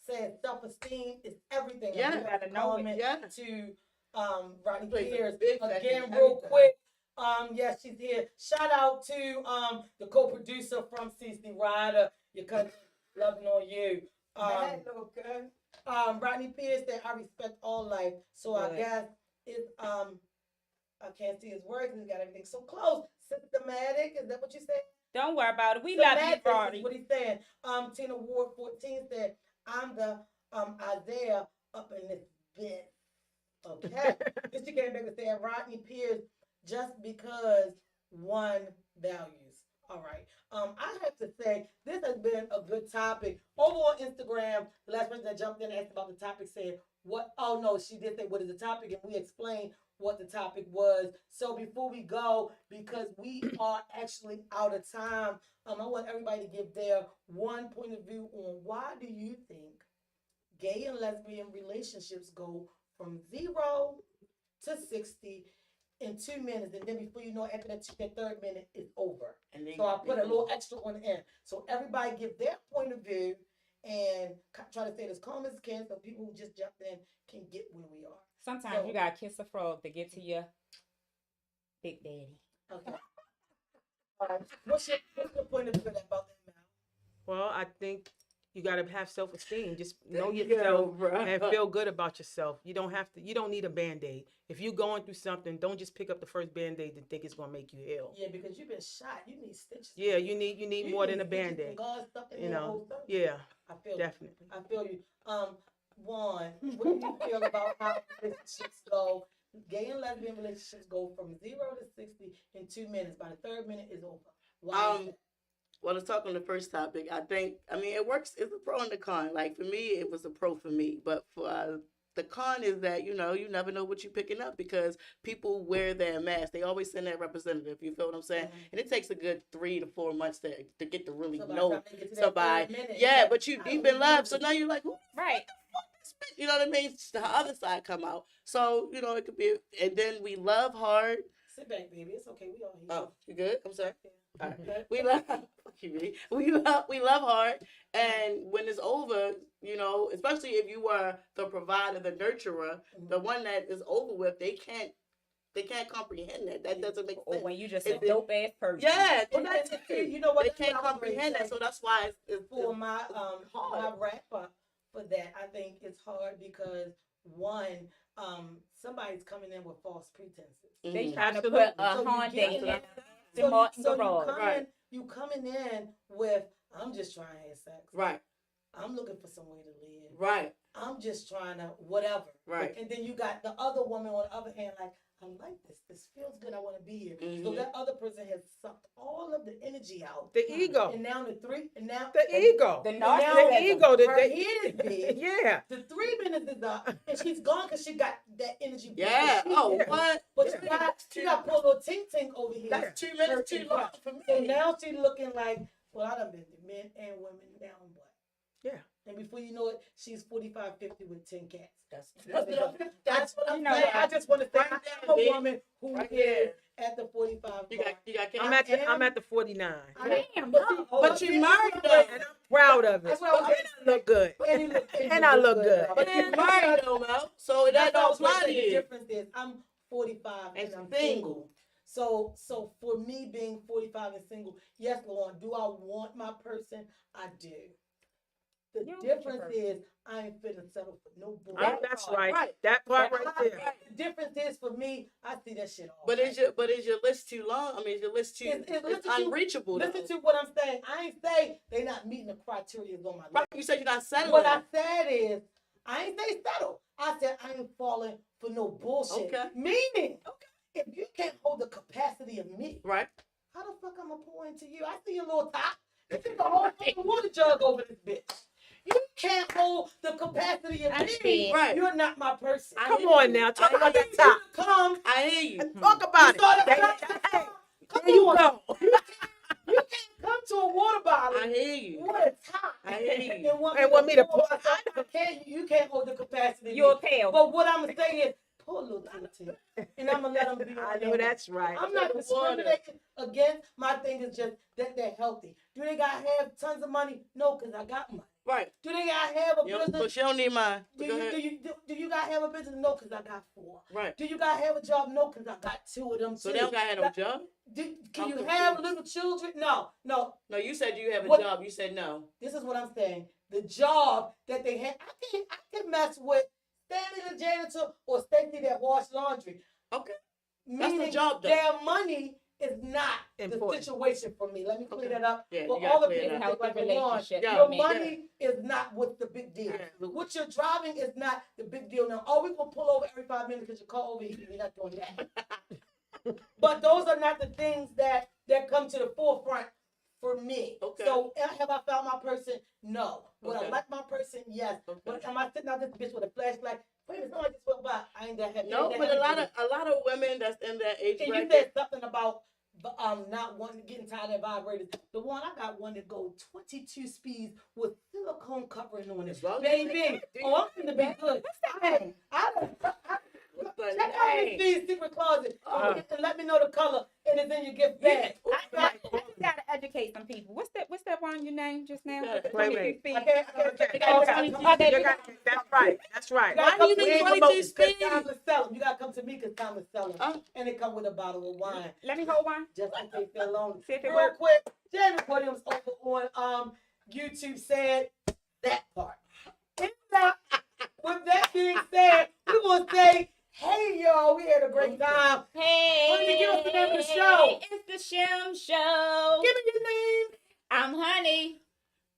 said self-esteem is everything. Yeah, you gotta know it. Yeah. To Rodney Plays a Pierce big factor again, in real everything. quick. Yes, she's here. Shout out to the co-producer from CC Rider. Your cousin, loving on you. Rodney Pierce said, "I respect all life." So I guess it's I can't see his words. He's got everything so close. Systematic. Is that what you said? Don't worry about it. We love you, Semantics Roddy. is what he's saying. Tina Ward 14 said, "I'm the Isaiah up in this bit." Okay. Then she came back and said, "Rodney Pierce, just because one values." All right. I have to say this has been a good topic. Over on Instagram, the last person that jumped in and asked about the topic said, "What?" Oh no, she did say, "What is the topic?" And we explained what the topic was. So before we go, because we are actually out of time, I want everybody to give their one point of view on why do you think gay and lesbian relationships go from 0 to 60 in 2 minutes, and then before you know, after that third minute, it's over. So I put a little extra on the end. So everybody give their point of view and try to say it as calm as can, so people who just jumped in can get where we are. Sometimes you gotta kiss a frog to get to your big daddy. Okay. What's your point of view about that, Mal? Well, I think you gotta have self-esteem. Just know yourself and feel good about yourself. You don't need a Band-Aid. If you're going through something, don't just pick up the first Band-Aid and think it's gonna make you ill. Yeah, because you've been shot. You need stitches. Yeah, you need more than a Band-Aid. You know. Yeah. I feel definitely. I feel you. Juan, what do you feel about how relationships go? Gay and lesbian relationships go from 0 to 60 in 2 minutes. By the third minute is over. Why? Is that? Well, let's talk on the first topic. It works. It's a pro and a con. Like for me, it was a pro for me, but for the con is that you never know what you're picking up because people wear their mask. They always send that representative. You feel what I'm saying? Mm-hmm. And it takes a good 3 to 4 months to get to really know somebody. Yeah, but you deep in love, so now you're like, who right? You know what I mean? The other side come out. So it could be, and then we love hard. Sit back, baby. It's okay. We all here. Oh, you good? I'm sorry. Yeah. All right. We love hard, and when it's over, especially if you were the provider, the nurturer, the one that is over with, they can't comprehend that. That doesn't make sense. Or when you just a dope ass person. Yeah, well, that's you know what? They can't comprehend that, so that's why it's for my wrap up for that. I think it's hard because one, somebody's coming in with false pretenses. Mm-hmm. They trying to put a Honda in. You coming in with, "I'm just trying to have sex. Right. I'm looking for some way to live. Right. I'm just trying to whatever." Right. And then you got the other woman on the other hand, like, I like this. This feels good. I want to be here. So Mhm. that other person has sucked all of the energy out. The ego. And now the three, and now The ego. The and now narcissism. The ego. her head is big. Yeah. The 3 minutes is up, and she's gone because she got that energy. Yeah. She- Oh, Yeah. what? But Yeah. she got put a little tink tink over here. That's 2 minutes too long for me. So now she's looking like, well, I done been to men and women now, but. Yeah. And before you know it, she's 45, 50 with 10 cats. That's That's what I'm You know saying. what? I just want to say Right I'm there, a B. woman who Right is at the 45. you got I'm at the 49. Damn, But, no. But you married though. And I'm proud of it. That's what I was And I look good. And, you look, And I look good. y'all. But you married though, Mel. So that That's don't what I was apply to saying. The you. difference is I'm 45 and I'm single. So for me being 45 and single, yes, Lauren, do I want my person? I do. The You don't get your difference person. is I ain't finna settle for no bullshit. Oh, that's right. Right. That part But right I- there. The difference is for me, I see that shit all. But is your list too long? I mean, is your list too It's it's too- unreachable? Listen though. to what I'm saying. I ain't say they not meeting the criteria on my list. Right, you said you're not settling. What I said is, I ain't say settle. I said I ain't falling for no bullshit. Okay. Meaning, if you can't hold the capacity of me, Right. how the fuck I'm gonna pour into you? I see your little top. You took a whole fucking water jug over this bitch. You can't hold the capacity of I me. see. Right. You're not my person. Come on now. Talk I about need that you top. to come. I hear you. Talk about it. Start a Hey, conversation. Come there you on. go. You can't come to a water bottle I hear you. with a top I hear you. and want me to pour it. You can't hold the capacity. of You'll me. tell. But what I'm gonna say is, pull a little tint, and I'm gonna let them be. I on know their that's right. I'm not That's the water. discriminating against. My thing is just that they're healthy. Do they gotta have tons of money? No, because I got money. Right. Do they gotta have a You know, business? so she don't need mine. Do Go you, ahead. do you gotta have a business? No, because I got 4. Right. Do you gotta have a job? No, because I got 2 of them So too. they don't got no job? Can I'm you confused. have little children? No. No, you said you have a What- job. You said no. This is what I'm saying. The job that they have, I can mess with Stanley the janitor or Stacy that wash laundry. Okay. That's the Meaning job, though. their money is not Important. the situation for me. Let me clear Okay. that up Yeah, for you all gotta the clear people that that up. like Healthy Lauren. relationship. Yeah, Your me. money is not what's the big deal. Absolutely. What you're driving is not the big deal. Now, we're gonna pull over every 5 minutes because your car overheating. We're not doing that. But those are not the things that come to the forefront for me. Okay. So have I found my person? No. Would I Okay. like my person? Yes. Okay. But am I sitting out this bitch with a flashlight? Wait a minute, somebody just went by. I ain't that happy. No, ain't but that a happy. lot of women that's in that age And you bracket. said something about not wanting getting tired of vibrators. The one I got one that go 22 speeds with silicone covering on it. As long as Baby, I'm gonna be good. I But check out hey. this Steve's secret closet Uh-huh. and let me know the color and it's in your gift bag. I just gotta educate some people. What's that one you named just now? Yeah. The Wait, 22 wait. speed? I can't. Oh, they- You got- That's right. That's right. Why do you We need ain't 22 promoting 'cause speed? Time to sell 'em. You gotta come to me because time to sell 'em. Oh. And it come with a bottle of wine. Let me hold one. Just in case they're lonely. See if it Real works. quick, Janet Williams over on YouTube said that part. And now, with that being said, we will say, hey y'all, we had a great time. Hey, Honey, give us the name of the show. It's the Shem Show. Give me your name. I'm Honey,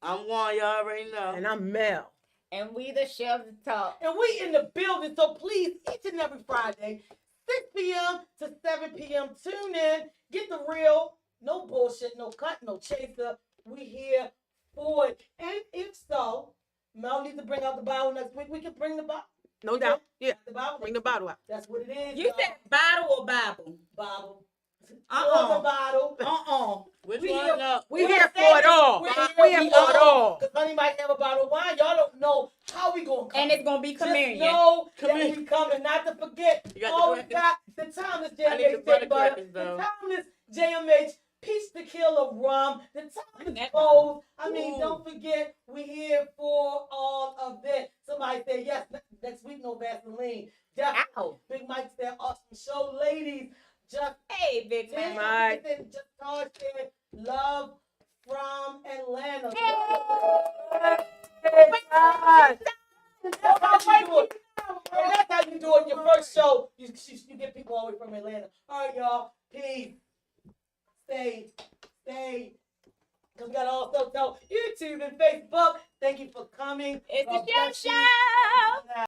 I'm one, y'all already know. And I'm Mel. and we the Chefs Talk. And we in the building, so please, each and every Friday, 6 p.m. to 7 p.m., tune in, get the real, no bullshit, no cut, no chaser. We here for it. And if so, Mel needs to bring out the bottle next week. We can bring the bottle. No doubt. Yeah. The bottle. Bring the bottle out. That's what it is. You y'all. said bottle or Bible? bottle. Uh-uh. Pour the bottle. Which We one? here- No. We here for it all. We're We here for it all. Because Honey might have a bottle of wine. Y'all don't know how we gonna come. And it's gonna be Just communion. know that Communion. we coming. Not to forget. You got Oh, the we got the timeless I need the JMH butter butter. crackers, The though. timeless JMH peach tequila rum. The timeless That- clothes. I mean, Ooh. don't forget we here for all of it. Somebody said yes. Next week, no Vaseline. Definitely. Ow. Big Mike said awesome show, ladies. Just Hey, big Tim man. Mike. just said love from Atlanta. Hey, God. That's how you do it. That's how you do it. Your first show, you get people all the way from Atlanta. All right, y'all. Peace. Stay. Because we got to also tell YouTube and Facebook. Thank you for coming. It's God the Shem bless you. Show.